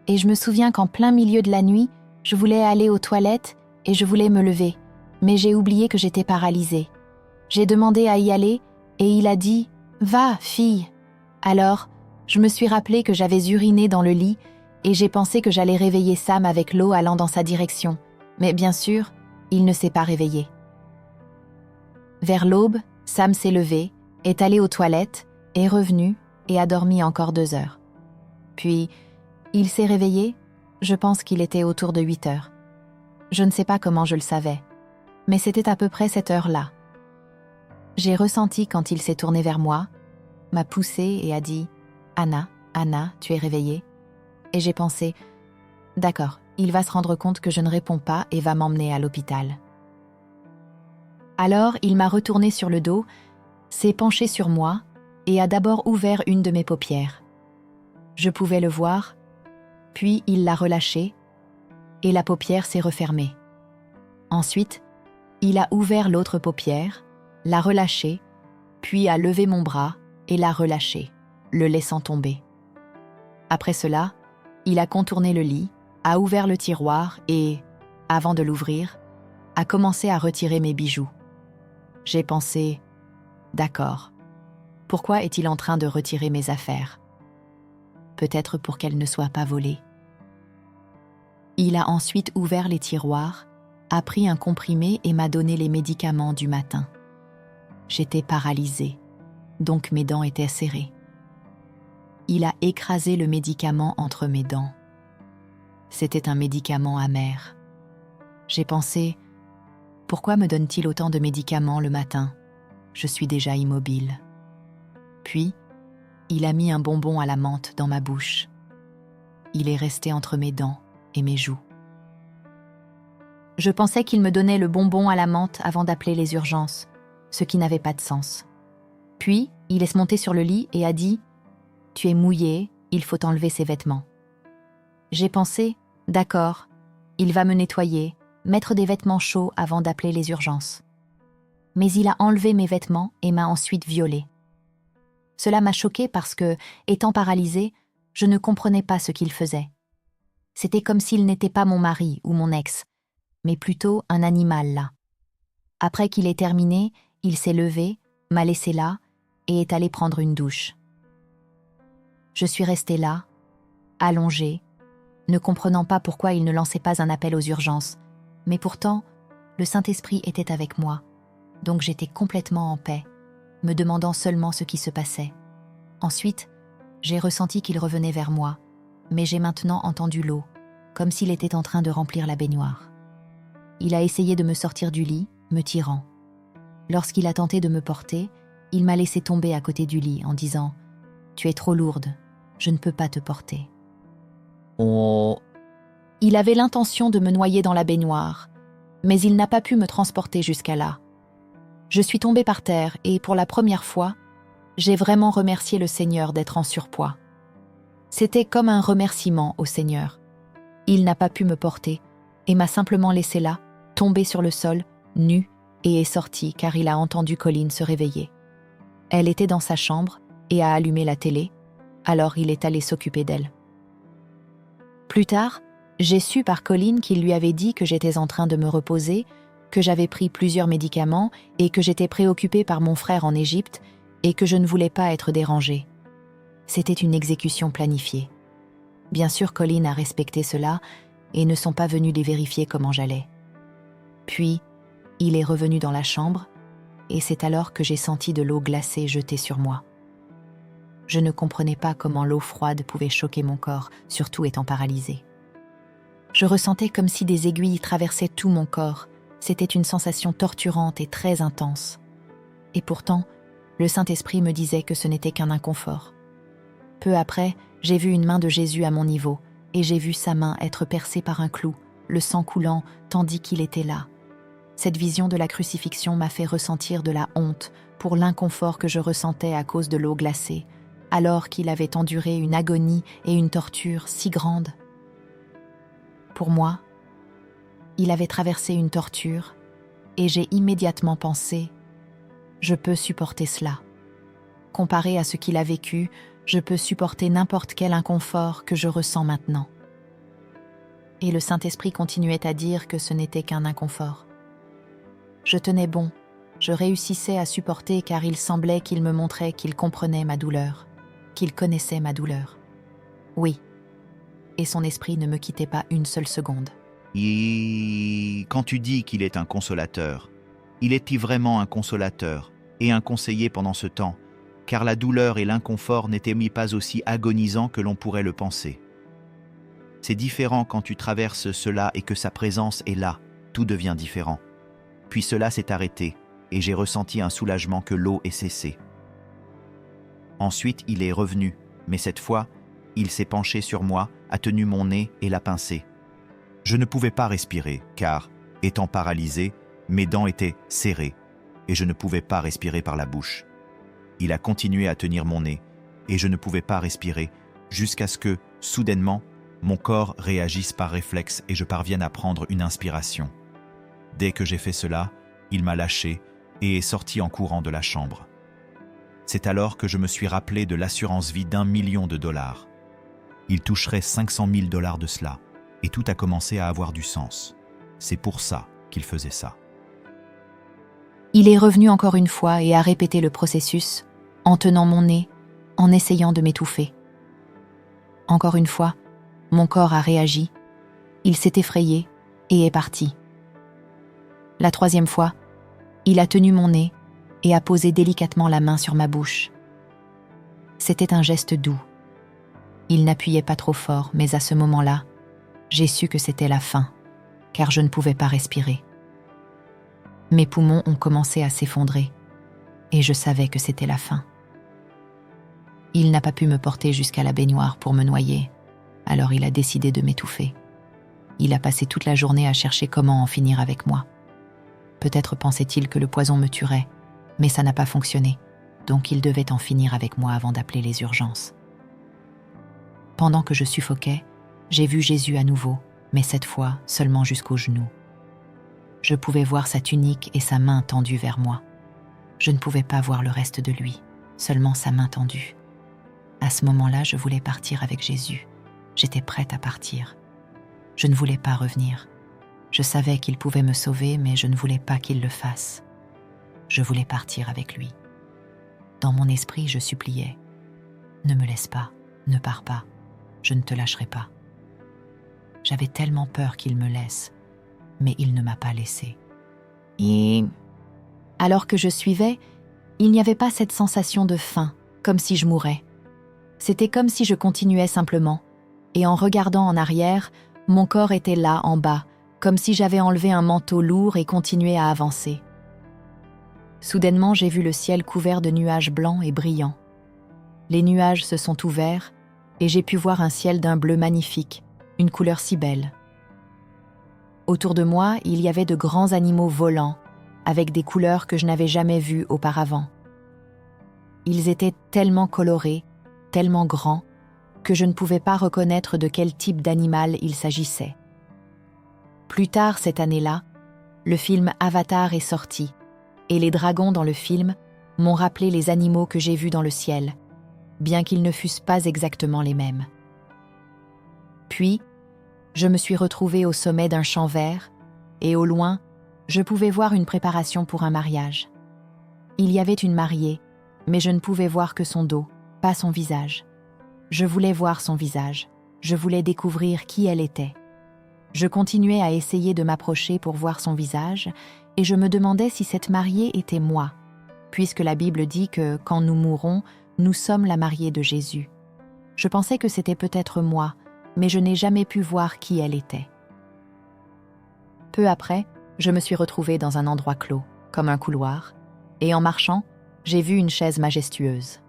Et je me souviens qu'en plein milieu de la nuit, je voulais aller aux toilettes et je voulais me lever, mais j'ai oublié que j'étais paralysée. J'ai demandé à y aller et il a dit « Va, fille !» Alors, je me suis rappelé que j'avais uriné dans le lit et j'ai pensé que j'allais réveiller Sam avec l'eau allant dans sa direction. Mais bien sûr, il ne s'est pas réveillé. Vers l'aube, Sam s'est levé, est allé aux toilettes, est revenu, et a dormi encore 2 heures. Puis, il s'est réveillé, je pense qu'il était autour de 8 heures. Je ne sais pas comment je le savais, mais c'était à peu près cette heure-là. J'ai ressenti quand il s'est tourné vers moi, m'a poussé et a dit « Anna, Anna, tu es réveillée ?» Et j'ai pensé « D'accord, il va se rendre compte que je ne réponds pas et va m'emmener à l'hôpital. » Alors, il m'a retourné sur le dos, s'est penché sur moi et a d'abord ouvert une de mes paupières. Je pouvais le voir, puis il l'a relâchée et la paupière s'est refermée. Ensuite, il a ouvert l'autre paupière, l'a relâchée, puis a levé mon bras et l'a relâché, le laissant tomber. Après cela, il a contourné le lit, a ouvert le tiroir et, avant de l'ouvrir, a commencé à retirer mes bijoux. J'ai pensé, d'accord, pourquoi est-il en train de retirer mes affaires ? Peut-être pour qu'elles ne soient pas volées. Il a ensuite ouvert les tiroirs, a pris un comprimé et m'a donné les médicaments du matin. J'étais paralysée, donc mes dents étaient serrées. Il a écrasé le médicament entre mes dents. C'était un médicament amer. J'ai pensé, pourquoi me donne-t-il autant de médicaments le matin ? Je suis déjà immobile. Puis, il a mis un bonbon à la menthe dans ma bouche. Il est resté entre mes dents et mes joues. Je pensais qu'il me donnait le bonbon à la menthe avant d'appeler les urgences, ce qui n'avait pas de sens. Puis, il est monté sur le lit et a dit « Tu es mouillé, il faut enlever ses vêtements. » J'ai pensé « D'accord, il va me nettoyer, mettre des vêtements chauds avant d'appeler les urgences. » Mais il a enlevé mes vêtements et m'a ensuite violée. Cela m'a choquée parce que, étant paralysée, je ne comprenais pas ce qu'il faisait. C'était comme s'il n'était pas mon mari ou mon ex, mais plutôt un animal là. Après qu'il ait terminé, il s'est levé, m'a laissé là et est allé prendre une douche. Je suis restée là, allongée, ne comprenant pas pourquoi il ne lançait pas un appel aux urgences, mais pourtant, le Saint-Esprit était avec moi, donc j'étais complètement en paix, me demandant seulement ce qui se passait. Ensuite, j'ai ressenti qu'il revenait vers moi, mais j'ai maintenant entendu l'eau, comme s'il était en train de remplir la baignoire. Il a essayé de me sortir du lit, me tirant. Lorsqu'il a tenté de me porter, il m'a laissé tomber à côté du lit en disant « Tu es trop lourde, je ne peux pas te porter. » Oh, Il avait l'intention de me noyer dans la baignoire, mais il n'a pas pu me transporter jusqu'à là. Je suis tombée par terre et, pour la première fois, j'ai vraiment remercié le Seigneur d'être en surpoids. C'était comme un remerciement au Seigneur. Il n'a pas pu me porter et m'a simplement laissé là, tombée sur le sol, nue, et est sorti car il a entendu Colline se réveiller. Elle était dans sa chambre et a allumé la télé, alors il est allé s'occuper d'elle. Plus tard, j'ai su par Colline qu'il lui avait dit que j'étais en train de me reposer, que j'avais pris plusieurs médicaments et que j'étais préoccupée par mon frère en Égypte et que je ne voulais pas être dérangée. C'était une exécution planifiée. Bien sûr, Colline a respecté cela et ne sont pas venus les vérifier comment j'allais. Puis, il est revenu dans la chambre et c'est alors que j'ai senti de l'eau glacée jetée sur moi. Je ne comprenais pas comment l'eau froide pouvait choquer mon corps, surtout étant paralysée. Je ressentais comme si des aiguilles traversaient tout mon corps. C'était une sensation torturante et très intense. Et pourtant, le Saint-Esprit me disait que ce n'était qu'un inconfort. Peu après, j'ai vu une main de Jésus à mon niveau, et j'ai vu sa main être percée par un clou, le sang coulant tandis qu'il était là. Cette vision de la crucifixion m'a fait ressentir de la honte pour l'inconfort que je ressentais à cause de l'eau glacée, alors qu'il avait enduré une agonie et une torture si grandes. Pour moi, il avait traversé une torture, et j'ai immédiatement pensé « Je peux supporter cela. Comparé à ce qu'il a vécu, je peux supporter n'importe quel inconfort que je ressens maintenant. » Et le Saint-Esprit continuait à dire que ce n'était qu'un inconfort. Je tenais bon, je réussissais à supporter car il semblait qu'il me montrait qu'il comprenait ma douleur, qu'il connaissait ma douleur. Oui, et son esprit ne me quittait pas une seule seconde. Quand tu dis qu'il est un consolateur, il est-il vraiment un consolateur et un conseiller pendant ce temps? car la douleur et l'inconfort n'étaient pas aussi agonisants que l'on pourrait le penser. C'est différent quand tu traverses cela et que sa présence est là, tout devient différent. Puis cela s'est arrêté, et j'ai ressenti un soulagement que l'eau ait cessé. Ensuite, il est revenu, mais cette fois, il s'est penché sur moi, a tenu mon nez et l'a pincé. Je ne pouvais pas respirer, car, étant paralysé, mes dents étaient serrées, et je ne pouvais pas respirer par la bouche. Il a continué à tenir mon nez, et je ne pouvais pas respirer, jusqu'à ce que, soudainement, mon corps réagisse par réflexe et je parvienne à prendre une inspiration. Dès que j'ai fait cela, il m'a lâché et est sorti en courant de la chambre. C'est alors que je me suis rappelé de l'assurance vie d'1 million de dollars. Il toucherait 500 000 dollars de cela, et tout a commencé à avoir du sens. C'est pour ça qu'il faisait ça. Il est revenu encore une fois et a répété le processus, en tenant mon nez, en essayant de m'étouffer. Encore une fois, mon corps a réagi, il s'est effrayé et est parti. La troisième fois, il a tenu mon nez et a posé délicatement la main sur ma bouche. C'était un geste doux. Il n'appuyait pas trop fort, mais à ce moment-là, j'ai su que c'était la fin, car je ne pouvais pas respirer. Mes poumons ont commencé à s'effondrer, et je savais que c'était la fin. Il n'a pas pu me porter jusqu'à la baignoire pour me noyer, alors il a décidé de m'étouffer. Il a passé toute la journée à chercher comment en finir avec moi. Peut-être pensait-il que le poison me tuerait, mais ça n'a pas fonctionné, donc il devait en finir avec moi avant d'appeler les urgences. Pendant que je suffoquais, j'ai vu Jésus à nouveau, mais cette fois seulement jusqu'aux genoux. Je pouvais voir sa tunique et sa main tendue vers moi. Je ne pouvais pas voir le reste de lui, seulement sa main tendue. À ce moment-là, je voulais partir avec Jésus. J'étais prête à partir. Je ne voulais pas revenir. Je savais qu'il pouvait me sauver, mais je ne voulais pas qu'il le fasse. Je voulais partir avec lui. Dans mon esprit, je suppliais. Ne me laisse pas, ne pars pas, je ne te lâcherai pas. J'avais tellement peur qu'il me laisse, mais il ne m'a pas laissé. Et alors que je suivais, il n'y avait pas cette sensation de faim, comme si je mourais. C'était comme si je continuais simplement, et en regardant en arrière, mon corps était là, en bas, comme si j'avais enlevé un manteau lourd et continué à avancer. Soudainement, j'ai vu le ciel couvert de nuages blancs et brillants. Les nuages se sont ouverts, et j'ai pu voir un ciel d'un bleu magnifique, une couleur si belle. Autour de moi, il y avait de grands animaux volants, avec des couleurs que je n'avais jamais vues auparavant. Ils étaient tellement colorés, tellement grands, que je ne pouvais pas reconnaître de quel type d'animal il s'agissait. Plus tard cette année-là, le film Avatar est sorti, et les dragons dans le film m'ont rappelé les animaux que j'ai vus dans le ciel, bien qu'ils ne fussent pas exactement les mêmes. Puis, je me suis retrouvée au sommet d'un champ vert, et au loin, je pouvais voir une préparation pour un mariage. Il y avait une mariée, mais je ne pouvais voir que son dos, pas son visage. Je voulais voir son visage, je voulais découvrir qui elle était. Je continuais à essayer de m'approcher pour voir son visage, et je me demandais si cette mariée était moi, puisque la Bible dit que, quand nous mourrons, nous sommes la mariée de Jésus. Je pensais que c'était peut-être moi, mais je n'ai jamais pu voir qui elle était. Peu après, je me suis retrouvée dans un endroit clos, comme un couloir, et en marchant, j'ai vu une chaise majestueuse.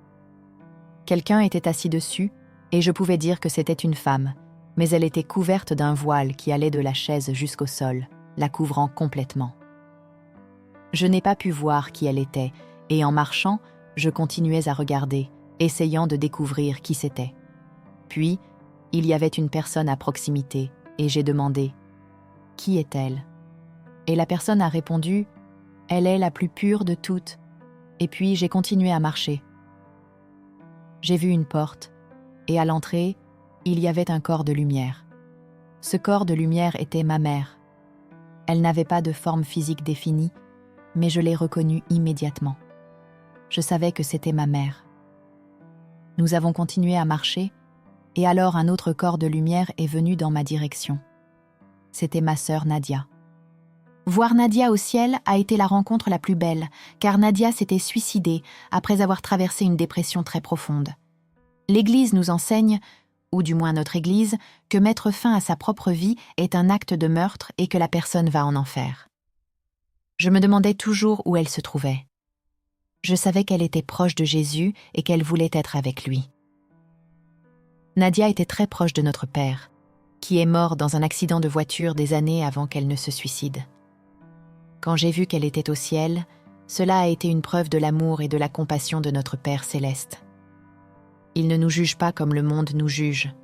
Quelqu'un était assis dessus, et je pouvais dire que c'était une femme, mais elle était couverte d'un voile qui allait de la chaise jusqu'au sol, la couvrant complètement. Je n'ai pas pu voir qui elle était, et en marchant, je continuais à regarder, essayant de découvrir qui c'était. Puis, il y avait une personne à proximité, et j'ai demandé « Qui est-elle » Et la personne a répondu « Elle est la plus pure de toutes », et puis j'ai continué à marcher. J'ai vu une porte, et à l'entrée, il y avait un corps de lumière. Ce corps de lumière était ma mère. Elle n'avait pas de forme physique définie, mais je l'ai reconnue immédiatement. Je savais que c'était ma mère. Nous avons continué à marcher, et alors un autre corps de lumière est venu dans ma direction. C'était ma sœur Nadia. Voir Nadia au ciel a été la rencontre la plus belle, car Nadia s'était suicidée après avoir traversé une dépression très profonde. L'Église nous enseigne, ou du moins notre Église, que mettre fin à sa propre vie est un acte de meurtre et que la personne va en enfer. Je me demandais toujours où elle se trouvait. Je savais qu'elle était proche de Jésus et qu'elle voulait être avec lui. Nadia était très proche de notre Père, qui est mort dans un accident de voiture des années avant qu'elle ne se suicide. Quand j'ai vu qu'elle était au ciel, cela a été une preuve de l'amour et de la compassion de notre Père céleste. Il ne nous juge pas comme le monde nous juge.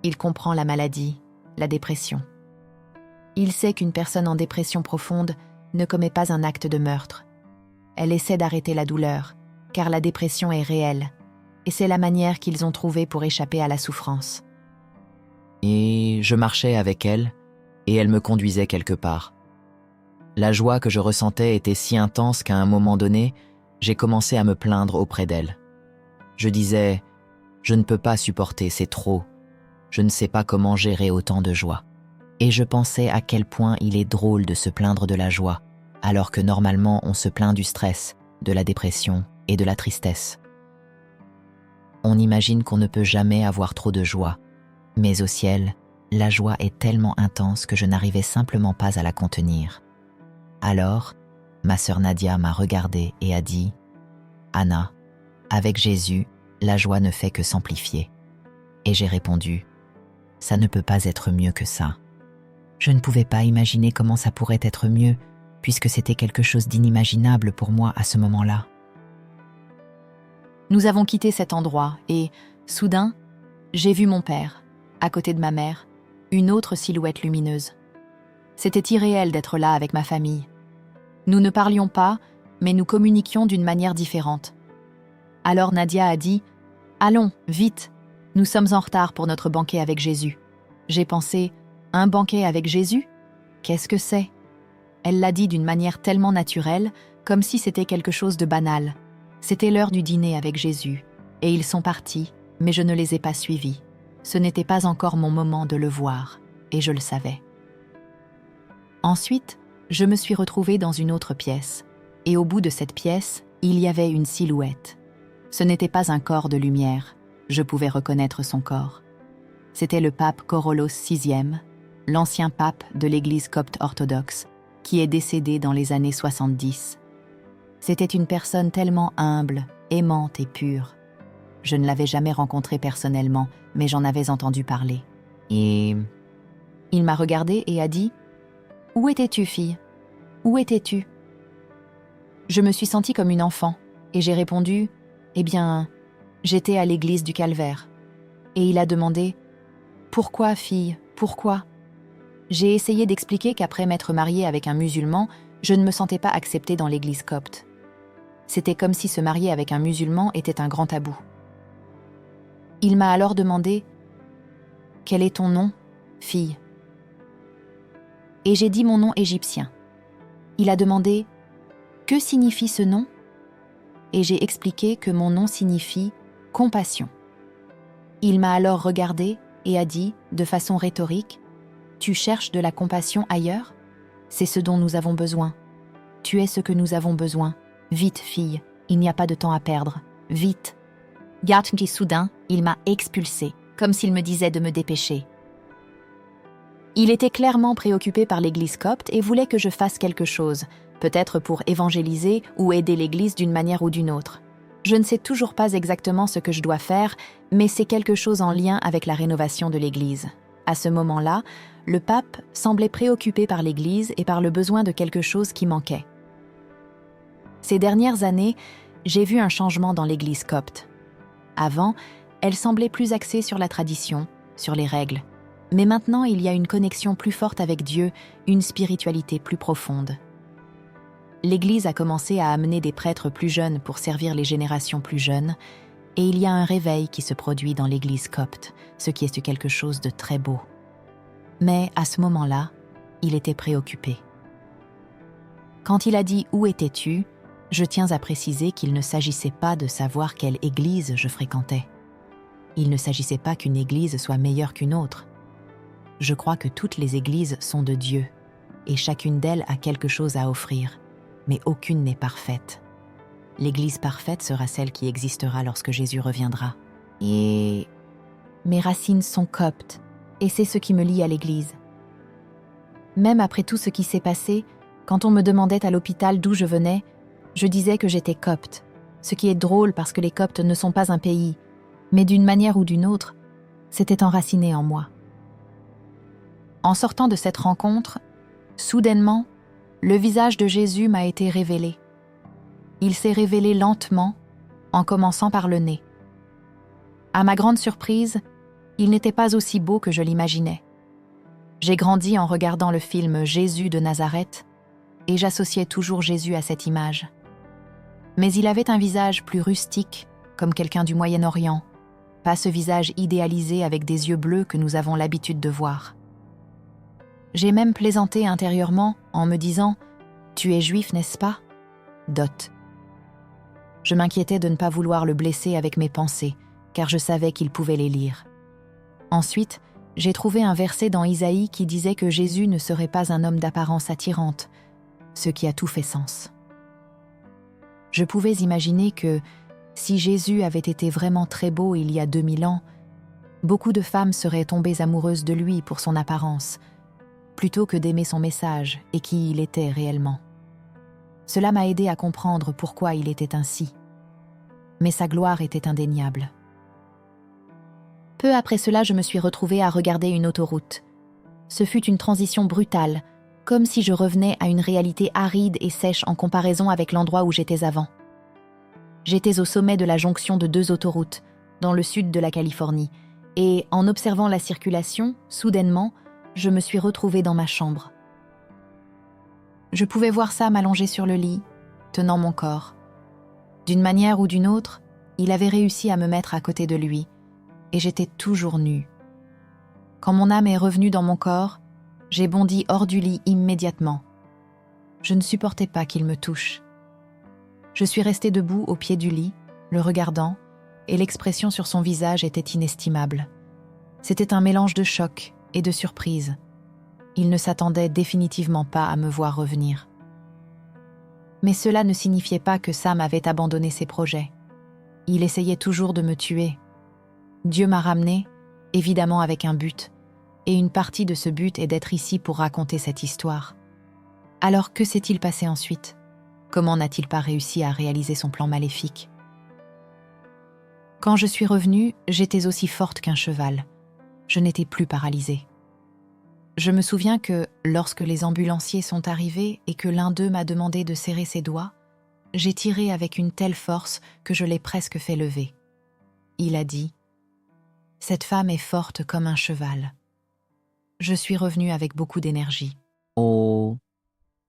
Il comprend la maladie, la dépression. Il sait qu'une personne en dépression profonde ne commet pas un acte de meurtre. Elle essaie d'arrêter la douleur, car la dépression est réelle, et c'est la manière qu'ils ont trouvée pour échapper à la souffrance. Et je marchais avec elle, et elle me conduisait quelque part. La joie que je ressentais était si intense qu'à un moment donné, j'ai commencé à me plaindre auprès d'elle. Je disais « Je ne peux pas supporter, c'est trop. Je ne sais pas comment gérer autant de joie. » Et je pensais à quel point il est drôle de se plaindre de la joie, alors que normalement on se plaint du stress, de la dépression et de la tristesse. On imagine qu'on ne peut jamais avoir trop de joie, mais au ciel, la joie est tellement intense que je n'arrivais simplement pas à la contenir. Alors, ma sœur Nadia m'a regardée et a dit « Anna, avec Jésus, la joie ne fait que s'amplifier. » Et j'ai répondu « Ça ne peut pas être mieux que ça. » Je ne pouvais pas imaginer comment ça pourrait être mieux, puisque c'était quelque chose d'inimaginable pour moi à ce moment-là. Nous avons quitté cet endroit et, soudain, j'ai vu mon père, à côté de ma mère, une autre silhouette lumineuse. C'était irréel d'être là avec ma famille. Nous ne parlions pas, mais nous communiquions d'une manière différente. Alors Nadia a dit « Allons, vite, nous sommes en retard pour notre banquet avec Jésus. » J'ai pensé « Un banquet avec Jésus ? Qu'est-ce que c'est ?» Elle l'a dit d'une manière tellement naturelle, comme si c'était quelque chose de banal. C'était l'heure du dîner avec Jésus, et ils sont partis, mais je ne les ai pas suivis. Ce n'était pas encore mon moment de le voir, et je le savais. Ensuite, je me suis retrouvée dans une autre pièce, et au bout de cette pièce, il y avait une silhouette. Ce n'était pas un corps de lumière, je pouvais reconnaître son corps. C'était le pape Corolos VI, l'ancien pape de l'Église copte orthodoxe, qui est décédé dans les années 70. C'était une personne tellement humble, aimante et pure. Je ne l'avais jamais rencontré personnellement, mais j'en avais entendu parler. Et il m'a regardée et a dit « Où étais-tu, fille ? Où étais-tu » Je me suis sentie comme une enfant, et j'ai répondu « Eh bien, j'étais à l'église du Calvaire. » Et il a demandé « Pourquoi, fille, pourquoi ?» J'ai essayé d'expliquer qu'après m'être mariée avec un musulman, je ne me sentais pas acceptée dans l'église copte. C'était comme si se marier avec un musulman était un grand tabou. Il m'a alors demandé « Quel est ton nom, fille ?» Et j'ai dit mon nom égyptien. Il a demandé « Que signifie ce nom ?» Et j'ai expliqué que mon nom signifie « compassion ». Il m'a alors regardé et a dit, de façon rhétorique, « Tu cherches de la compassion ailleurs ? C'est ce dont nous avons besoin. Tu es ce que nous avons besoin. Vite, fille, il n'y a pas de temps à perdre. Vite !» Gartnji, soudain, il m'a expulsée, comme s'il me disait de me dépêcher. Il était clairement préoccupé par l'église copte et voulait que je fasse quelque chose, peut-être pour évangéliser ou aider l'église d'une manière ou d'une autre. Je ne sais toujours pas exactement ce que je dois faire, mais c'est quelque chose en lien avec la rénovation de l'église. À ce moment-là, le pape semblait préoccupé par l'église et par le besoin de quelque chose qui manquait. Ces dernières années, j'ai vu un changement dans l'église copte. Avant, elle semblait plus axée sur la tradition, sur les règles. Mais maintenant, il y a une connexion plus forte avec Dieu, une spiritualité plus profonde. L'Église a commencé à amener des prêtres plus jeunes pour servir les générations plus jeunes, et il y a un réveil qui se produit dans l'Église copte, ce qui est quelque chose de très beau. Mais à ce moment-là, il était préoccupé. Quand il a dit « Où étais-tu ?», je tiens à préciser qu'il ne s'agissait pas de savoir quelle église je fréquentais. Il ne s'agissait pas qu'une église soit meilleure qu'une autre. Je crois que toutes les églises sont de Dieu. et chacune d'elles a quelque chose à offrir, mais aucune n'est parfaite. L'Église parfaite sera celle qui existera lorsque Jésus reviendra. Et mes racines sont coptes, et c'est ce qui me lie à l'Église. Même après tout ce qui s'est passé, quand on me demandait à l'hôpital d'où je venais, je disais que j'étais copte, ce qui est drôle parce que les Coptes ne sont pas un pays, mais d'une manière ou d'une autre, c'était enraciné en moi. En sortant de cette rencontre, soudainement, le visage de Jésus m'a été révélé. Il s'est révélé lentement, en commençant par le nez. À ma grande surprise, il n'était pas aussi beau que je l'imaginais. J'ai grandi en regardant le film Jésus de Nazareth, et j'associais toujours Jésus à cette image. Mais il avait un visage plus rustique, comme quelqu'un du Moyen-Orient, pas ce visage idéalisé avec des yeux bleus que nous avons l'habitude de voir. J'ai même plaisanté intérieurement en me disant « Tu es juif, n'est-ce pas ?» Dot. Je m'inquiétais de ne pas vouloir le blesser avec mes pensées, car je savais qu'il pouvait les lire. Ensuite, j'ai trouvé un verset dans Isaïe qui disait que Jésus ne serait pas un homme d'apparence attirante, ce qui a tout fait sens. Je pouvais imaginer que, si Jésus avait été vraiment très beau il y a 2000 ans, beaucoup de femmes seraient tombées amoureuses de lui pour son apparence, plutôt que d'aimer son message et qui il était réellement. Cela m'a aidé à comprendre pourquoi il était ainsi. Mais sa gloire était indéniable. Peu après cela, je me suis retrouvée à regarder une autoroute. Ce fut une transition brutale, comme si je revenais à une réalité aride et sèche en comparaison avec l'endroit où j'étais avant. J'étais au sommet de la jonction de 2 autoroutes, dans le sud de la Californie, et en observant la circulation, soudainement, je me suis retrouvée dans ma chambre. Je pouvais voir Sam allongé sur le lit, tenant mon corps. D'une manière ou d'une autre, il avait réussi à me mettre à côté de lui, et j'étais toujours nue. Quand mon âme est revenue dans mon corps, j'ai bondi hors du lit immédiatement. Je ne supportais pas qu'il me touche. Je suis restée debout au pied du lit, le regardant, et l'expression sur son visage était inestimable. C'était un mélange de choc et de surprise. Il ne s'attendait définitivement pas à me voir revenir. Mais cela ne signifiait pas que Sam avait abandonné ses projets. Il essayait toujours de me tuer. Dieu m'a ramenée, évidemment avec un but, et une partie de ce but est d'être ici pour raconter cette histoire. Alors que s'est-il passé ensuite ? Comment n'a-t-il pas réussi à réaliser son plan maléfique ? Quand je suis revenue, j'étais aussi forte qu'un cheval. Je n'étais plus paralysée. Je me souviens que, lorsque les ambulanciers sont arrivés et que l'un d'eux m'a demandé de serrer ses doigts, j'ai tiré avec une telle force que je l'ai presque fait lever. Il a dit « Cette femme est forte comme un cheval. » Je suis revenue avec beaucoup d'énergie. Oh.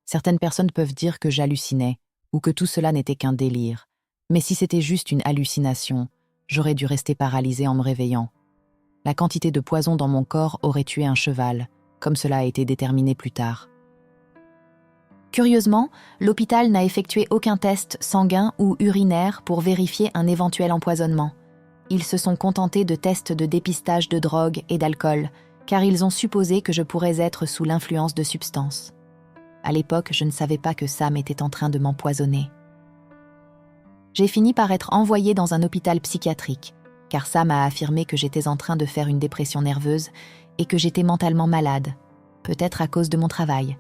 Certaines personnes peuvent dire que j'hallucinais ou que tout cela n'était qu'un délire. Mais si c'était juste une hallucination, j'aurais dû rester paralysée en me réveillant. La quantité de poison dans mon corps aurait tué un cheval, comme cela a été déterminé plus tard. Curieusement, l'hôpital n'a effectué aucun test sanguin ou urinaire pour vérifier un éventuel empoisonnement. Ils se sont contentés de tests de dépistage de drogue et d'alcool, car ils ont supposé que je pourrais être sous l'influence de substances. À l'époque, je ne savais pas que Sam était en train de m'empoisonner. J'ai fini par être envoyée dans un hôpital psychiatrique, car Sam a affirmé que j'étais en train de faire une dépression nerveuse et que j'étais mentalement malade, peut-être à cause de mon travail.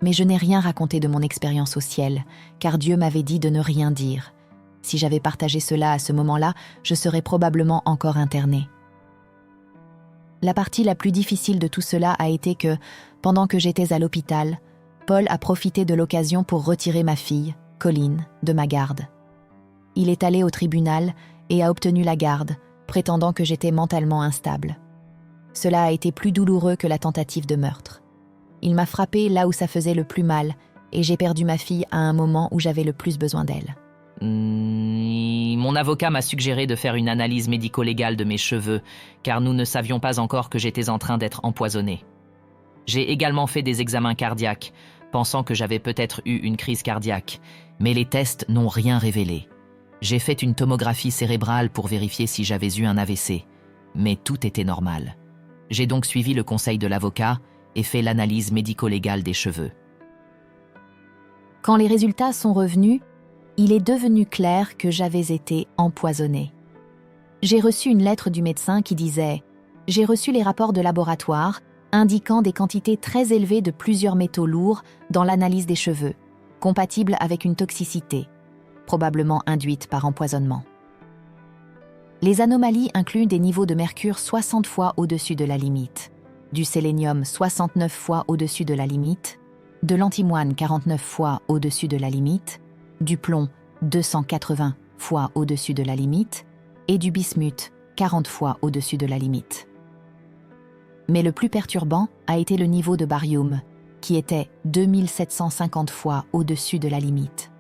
Mais je n'ai rien raconté de mon expérience au ciel, car Dieu m'avait dit de ne rien dire. Si j'avais partagé cela à ce moment-là, je serais probablement encore internée. La partie la plus difficile de tout cela a été que, pendant que j'étais à l'hôpital, Paul a profité de l'occasion pour retirer ma fille, Colline, de ma garde. Il est allé au tribunal et a obtenu la garde, prétendant que j'étais mentalement instable. Cela a été plus douloureux que la tentative de meurtre. Il m'a frappé là où ça faisait le plus mal, et j'ai perdu ma fille à un moment où j'avais le plus besoin d'elle. Mon avocat m'a suggéré de faire une analyse médico-légale de mes cheveux, car nous ne savions pas encore que j'étais en train d'être empoisonné. J'ai également fait des examens cardiaques, pensant que j'avais peut-être eu une crise cardiaque, mais les tests n'ont rien révélé. J'ai fait une tomographie cérébrale pour vérifier si j'avais eu un AVC, mais tout était normal. J'ai donc suivi le conseil de l'avocat et fait l'analyse médico-légale des cheveux. Quand les résultats sont revenus, il est devenu clair que j'avais été empoisonnée. J'ai reçu une lettre du médecin qui disait « J'ai reçu les rapports de laboratoire indiquant des quantités très élevées de plusieurs métaux lourds dans l'analyse des cheveux, compatibles avec une toxicité, probablement induite par empoisonnement. » Les anomalies incluent des niveaux de mercure 60 fois au-dessus de la limite, du sélénium 69 fois au-dessus de la limite, de l'antimoine 49 fois au-dessus de la limite, du plomb 280 fois au-dessus de la limite et du bismuth 40 fois au-dessus de la limite. Mais le plus perturbant a été le niveau de barium, qui était 2750 fois au-dessus de la limite.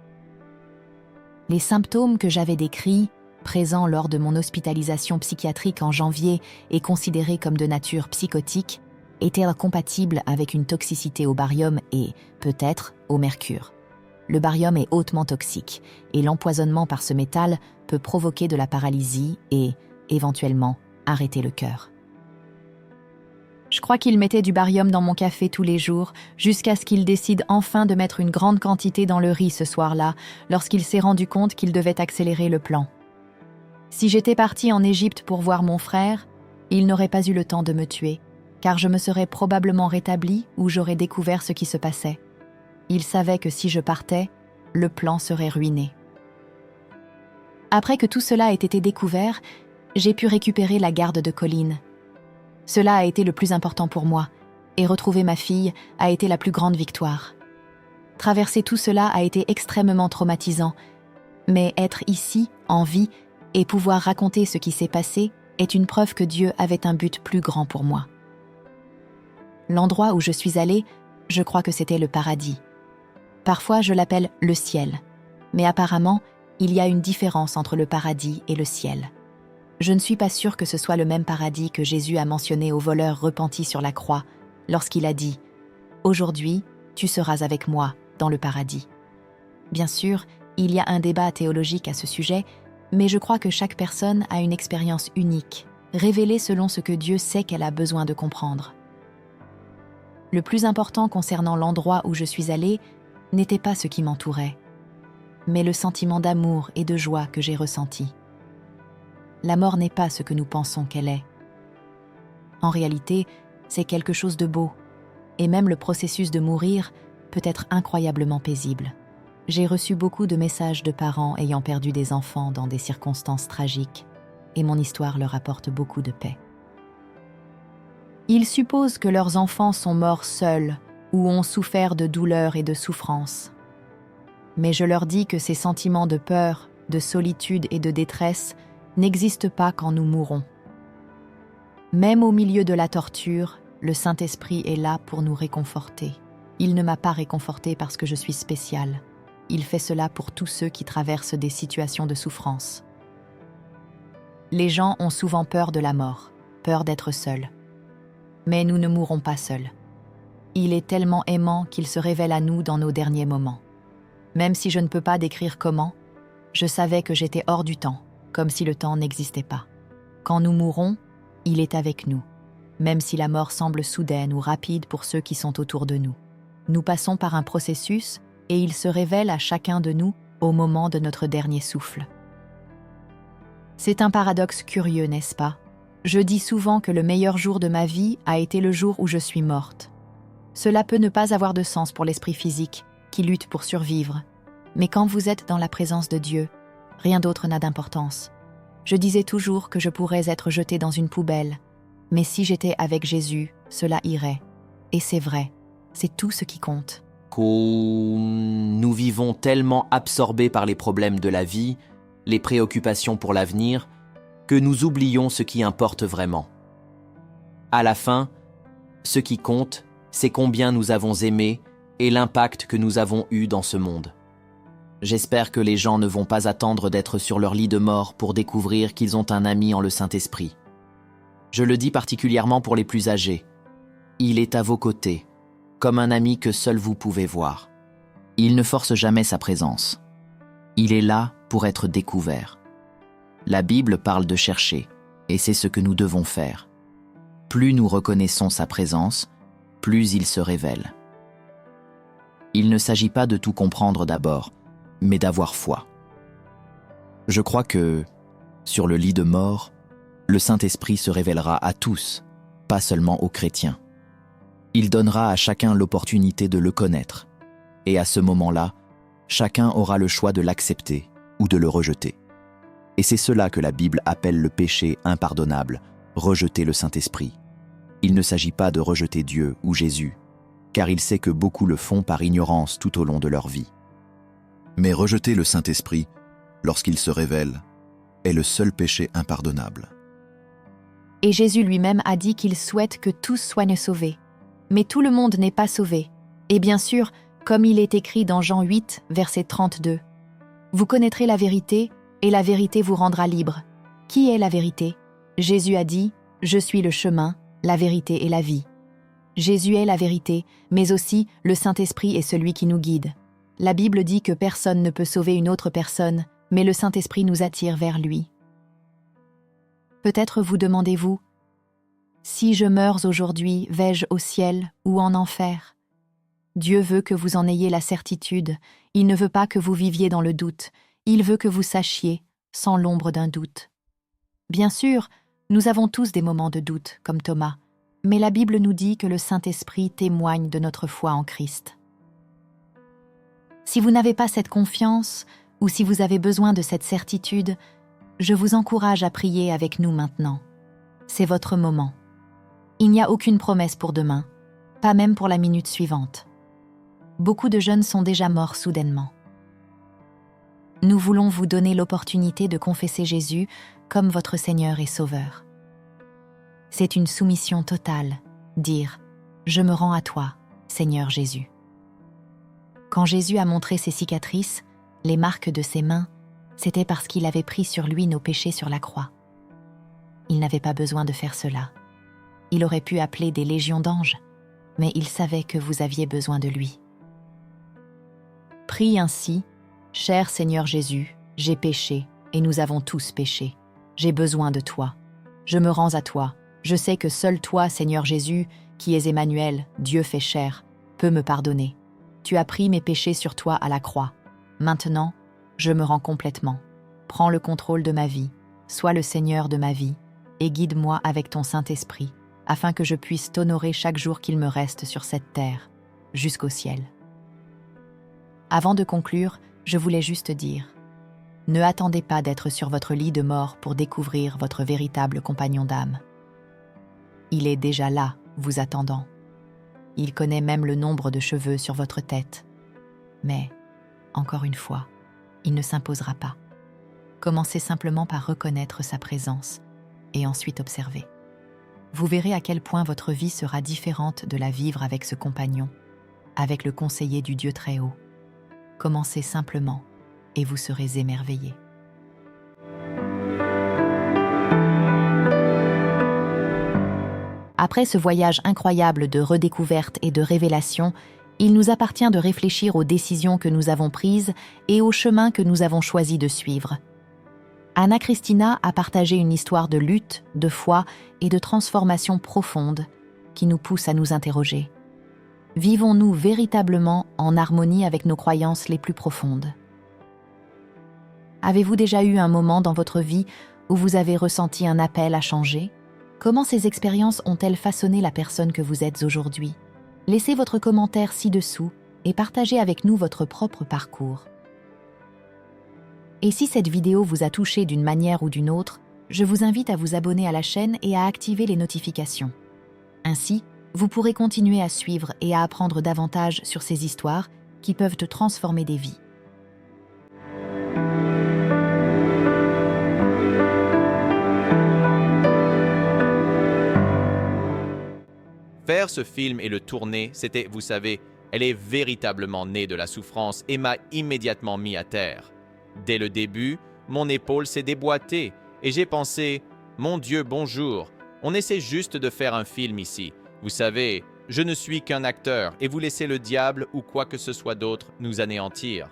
Les symptômes que j'avais décrits, présents lors de mon hospitalisation psychiatrique en janvier et considérés comme de nature psychotique, étaient incompatibles avec une toxicité au barium et, peut-être, au mercure. Le barium est hautement toxique et l'empoisonnement par ce métal peut provoquer de la paralysie et, éventuellement, arrêter le cœur. Je crois qu'il mettait du barium dans mon café tous les jours, jusqu'à ce qu'il décide enfin de mettre une grande quantité dans le riz ce soir-là, lorsqu'il s'est rendu compte qu'il devait accélérer le plan. Si j'étais partie en Égypte pour voir mon frère, il n'aurait pas eu le temps de me tuer, car je me serais probablement rétablie ou j'aurais découvert ce qui se passait. Il savait que si je partais, le plan serait ruiné. Après que tout cela ait été découvert, j'ai pu récupérer la garde de Colline. Cela a été le plus important pour moi, et retrouver ma fille a été la plus grande victoire. Traverser tout cela a été extrêmement traumatisant, mais être ici, en vie, et pouvoir raconter ce qui s'est passé est une preuve que Dieu avait un but plus grand pour moi. L'endroit où je suis allée, je crois que c'était le paradis. Parfois, je l'appelle le ciel, mais apparemment, il y a une différence entre le paradis et le ciel. Je ne suis pas sûre que ce soit le même paradis que Jésus a mentionné au voleur repenti sur la croix, lorsqu'il a dit « Aujourd'hui, tu seras avec moi dans le paradis ». Bien sûr, il y a un débat théologique à ce sujet, mais je crois que chaque personne a une expérience unique, révélée selon ce que Dieu sait qu'elle a besoin de comprendre. Le plus important concernant l'endroit où je suis allée n'était pas ce qui m'entourait, mais le sentiment d'amour et de joie que j'ai ressenti. La mort n'est pas ce que nous pensons qu'elle est. En réalité, c'est quelque chose de beau, et même le processus de mourir peut être incroyablement paisible. J'ai reçu beaucoup de messages de parents ayant perdu des enfants dans des circonstances tragiques, et mon histoire leur apporte beaucoup de paix. Ils supposent que leurs enfants sont morts seuls ou ont souffert de douleurs et de souffrances. Mais je leur dis que ces sentiments de peur, de solitude et de détresse n'existent pas quand nous mourons. Même au milieu de la torture, le Saint-Esprit est là pour nous réconforter. Il ne m'a pas réconfortée parce que je suis spéciale. Il fait cela pour tous ceux qui traversent des situations de souffrance. Les gens ont souvent peur de la mort, peur d'être seuls. Mais nous ne mourrons pas seuls. Il est tellement aimant qu'il se révèle à nous dans nos derniers moments. Même si je ne peux pas décrire comment, je savais que j'étais hors du temps, comme si le temps n'existait pas. Quand nous mourrons, il est avec nous, même si la mort semble soudaine ou rapide pour ceux qui sont autour de nous. Nous passons par un processus et il se révèle à chacun de nous au moment de notre dernier souffle. C'est un paradoxe curieux, n'est-ce pas? Je dis souvent que le meilleur jour de ma vie a été le jour où je suis morte. Cela peut ne pas avoir de sens pour l'esprit physique, qui lutte pour survivre. Mais quand vous êtes dans la présence de Dieu, rien d'autre n'a d'importance. Je disais toujours que je pourrais être jetée dans une poubelle, mais si j'étais avec Jésus, cela irait. Et c'est vrai, c'est tout ce qui compte. Nous vivons tellement absorbés par les problèmes de la vie, les préoccupations pour l'avenir, que nous oublions ce qui importe vraiment. À la fin, ce qui compte, c'est combien nous avons aimé et l'impact que nous avons eu dans ce monde. J'espère que les gens ne vont pas attendre d'être sur leur lit de mort pour découvrir qu'ils ont un ami en le Saint-Esprit. Je le dis particulièrement pour les plus âgés. Il est à vos côtés, comme un ami que seul vous pouvez voir. Il ne force jamais sa présence. Il est là pour être découvert. La Bible parle de chercher, et c'est ce que nous devons faire. Plus nous reconnaissons sa présence, plus il se révèle. Il ne s'agit pas de tout comprendre d'abord, mais d'avoir foi. Je crois que, sur le lit de mort, le Saint-Esprit se révélera à tous, pas seulement aux chrétiens. Il donnera à chacun l'opportunité de le connaître, et à ce moment-là, chacun aura le choix de l'accepter ou de le rejeter. Et c'est cela que la Bible appelle le péché impardonnable, rejeter le Saint-Esprit. Il ne s'agit pas de rejeter Dieu ou Jésus, car il sait que beaucoup le font par ignorance tout au long de leur vie. Mais rejeter le Saint-Esprit, lorsqu'il se révèle, est le seul péché impardonnable. Et Jésus lui-même a dit qu'il souhaite que tous soient sauvés. Mais tout le monde n'est pas sauvé. Et bien sûr, comme il est écrit dans Jean 8, verset 32, « Vous connaîtrez la vérité, et la vérité vous rendra libre. » Qui est la vérité? Jésus a dit, « Je suis le chemin, la vérité et la vie. » Jésus est la vérité, mais aussi le Saint-Esprit est celui qui nous guide. La Bible dit que personne ne peut sauver une autre personne, mais le Saint-Esprit nous attire vers lui. Peut-être vous demandez-vous, « Si je meurs aujourd'hui, vais-je au ciel ou en enfer ?» Dieu veut que vous en ayez la certitude, il ne veut pas que vous viviez dans le doute, il veut que vous sachiez, sans l'ombre d'un doute. Bien sûr, nous avons tous des moments de doute, comme Thomas, mais la Bible nous dit que le Saint-Esprit témoigne de notre foi en Christ. Si vous n'avez pas cette confiance, ou si vous avez besoin de cette certitude, je vous encourage à prier avec nous maintenant. C'est votre moment. Il n'y a aucune promesse pour demain, pas même pour la minute suivante. Beaucoup de jeunes sont déjà morts soudainement. Nous voulons vous donner l'opportunité de confesser Jésus comme votre Seigneur et Sauveur. C'est une soumission totale, dire « Je me rends à toi, Seigneur Jésus ». Quand Jésus a montré ses cicatrices, les marques de ses mains, c'était parce qu'il avait pris sur lui nos péchés sur la croix. Il n'avait pas besoin de faire cela. Il aurait pu appeler des légions d'anges, mais il savait que vous aviez besoin de lui. Prie ainsi, « Cher Seigneur Jésus, j'ai péché, et nous avons tous péché. J'ai besoin de toi. Je me rends à toi. Je sais que seul toi, Seigneur Jésus, qui es Emmanuel, Dieu fait chair, peux me pardonner. Tu as pris mes péchés sur toi à la croix. Maintenant, je me rends complètement. Prends le contrôle de ma vie, sois le Seigneur de ma vie, et guide-moi avec ton Saint-Esprit, afin que je puisse t'honorer chaque jour qu'il me reste sur cette terre, jusqu'au ciel. » Avant de conclure, je voulais juste dire, ne attendez pas d'être sur votre lit de mort pour découvrir votre véritable compagnon d'âme. Il est déjà là, vous attendant. Il connaît même le nombre de cheveux sur votre tête. Mais, encore une fois, il ne s'imposera pas. Commencez simplement par reconnaître sa présence et ensuite observer. Vous verrez à quel point votre vie sera différente de la vivre avec ce compagnon, avec le conseiller du Dieu très haut. Commencez simplement et vous serez émerveillés. Après ce voyage incroyable de redécouverte et de révélation, il nous appartient de réfléchir aux décisions que nous avons prises et au chemin que nous avons choisi de suivre. Anna Christina a partagé une histoire de lutte, de foi et de transformation profonde qui nous pousse à nous interroger. Vivons-nous véritablement en harmonie avec nos croyances les plus profondes? Avez-vous déjà eu un moment dans votre vie où vous avez ressenti un appel à changer? Comment ces expériences ont-elles façonné la personne que vous êtes aujourd'hui? Laissez votre commentaire ci-dessous et partagez avec nous votre propre parcours. Et si cette vidéo vous a touché d'une manière ou d'une autre, je vous invite à vous abonner à la chaîne et à activer les notifications. Ainsi, vous pourrez continuer à suivre et à apprendre davantage sur ces histoires qui peuvent te transformer des vies. Faire ce film et le tourner, c'était, vous savez, elle est véritablement née de la souffrance et m'a immédiatement mis à terre. Dès le début, mon épaule s'est déboîtée et j'ai pensé « Mon Dieu, bonjour, on essaie juste de faire un film ici. Vous savez, je ne suis qu'un acteur et vous laissez le diable ou quoi que ce soit d'autre nous anéantir. »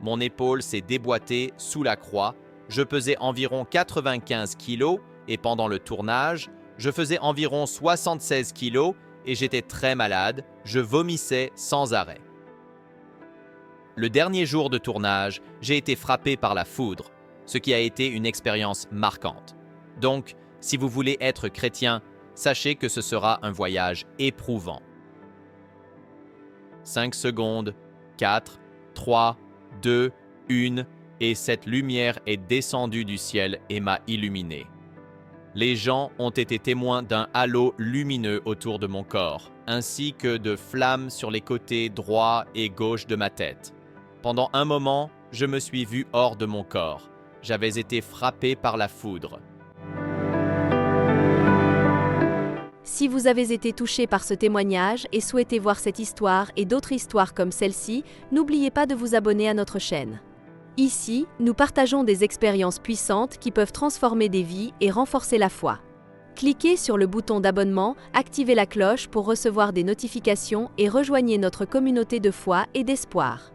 Mon épaule s'est déboîtée sous la croix, je pesais environ 95 kilos et pendant le tournage, je faisais environ 76 kilos et j'étais très malade, je vomissais sans arrêt. Le dernier jour de tournage, j'ai été frappé par la foudre, ce qui a été une expérience marquante. Donc, si vous voulez être chrétien, sachez que ce sera un voyage éprouvant. 5 secondes, 4, 3, 2, 1, et cette lumière est descendue du ciel et m'a illuminé. Les gens ont été témoins d'un halo lumineux autour de mon corps, ainsi que de flammes sur les côtés droit et gauche de ma tête. Pendant un moment, je me suis vu hors de mon corps. J'avais été frappé par la foudre. Si vous avez été touché par ce témoignage et souhaitez voir cette histoire et d'autres histoires comme celle-ci, n'oubliez pas de vous abonner à notre chaîne. Ici, nous partageons des expériences puissantes qui peuvent transformer des vies et renforcer la foi. Cliquez sur le bouton d'abonnement, activez la cloche pour recevoir des notifications et rejoignez notre communauté de foi et d'espoir.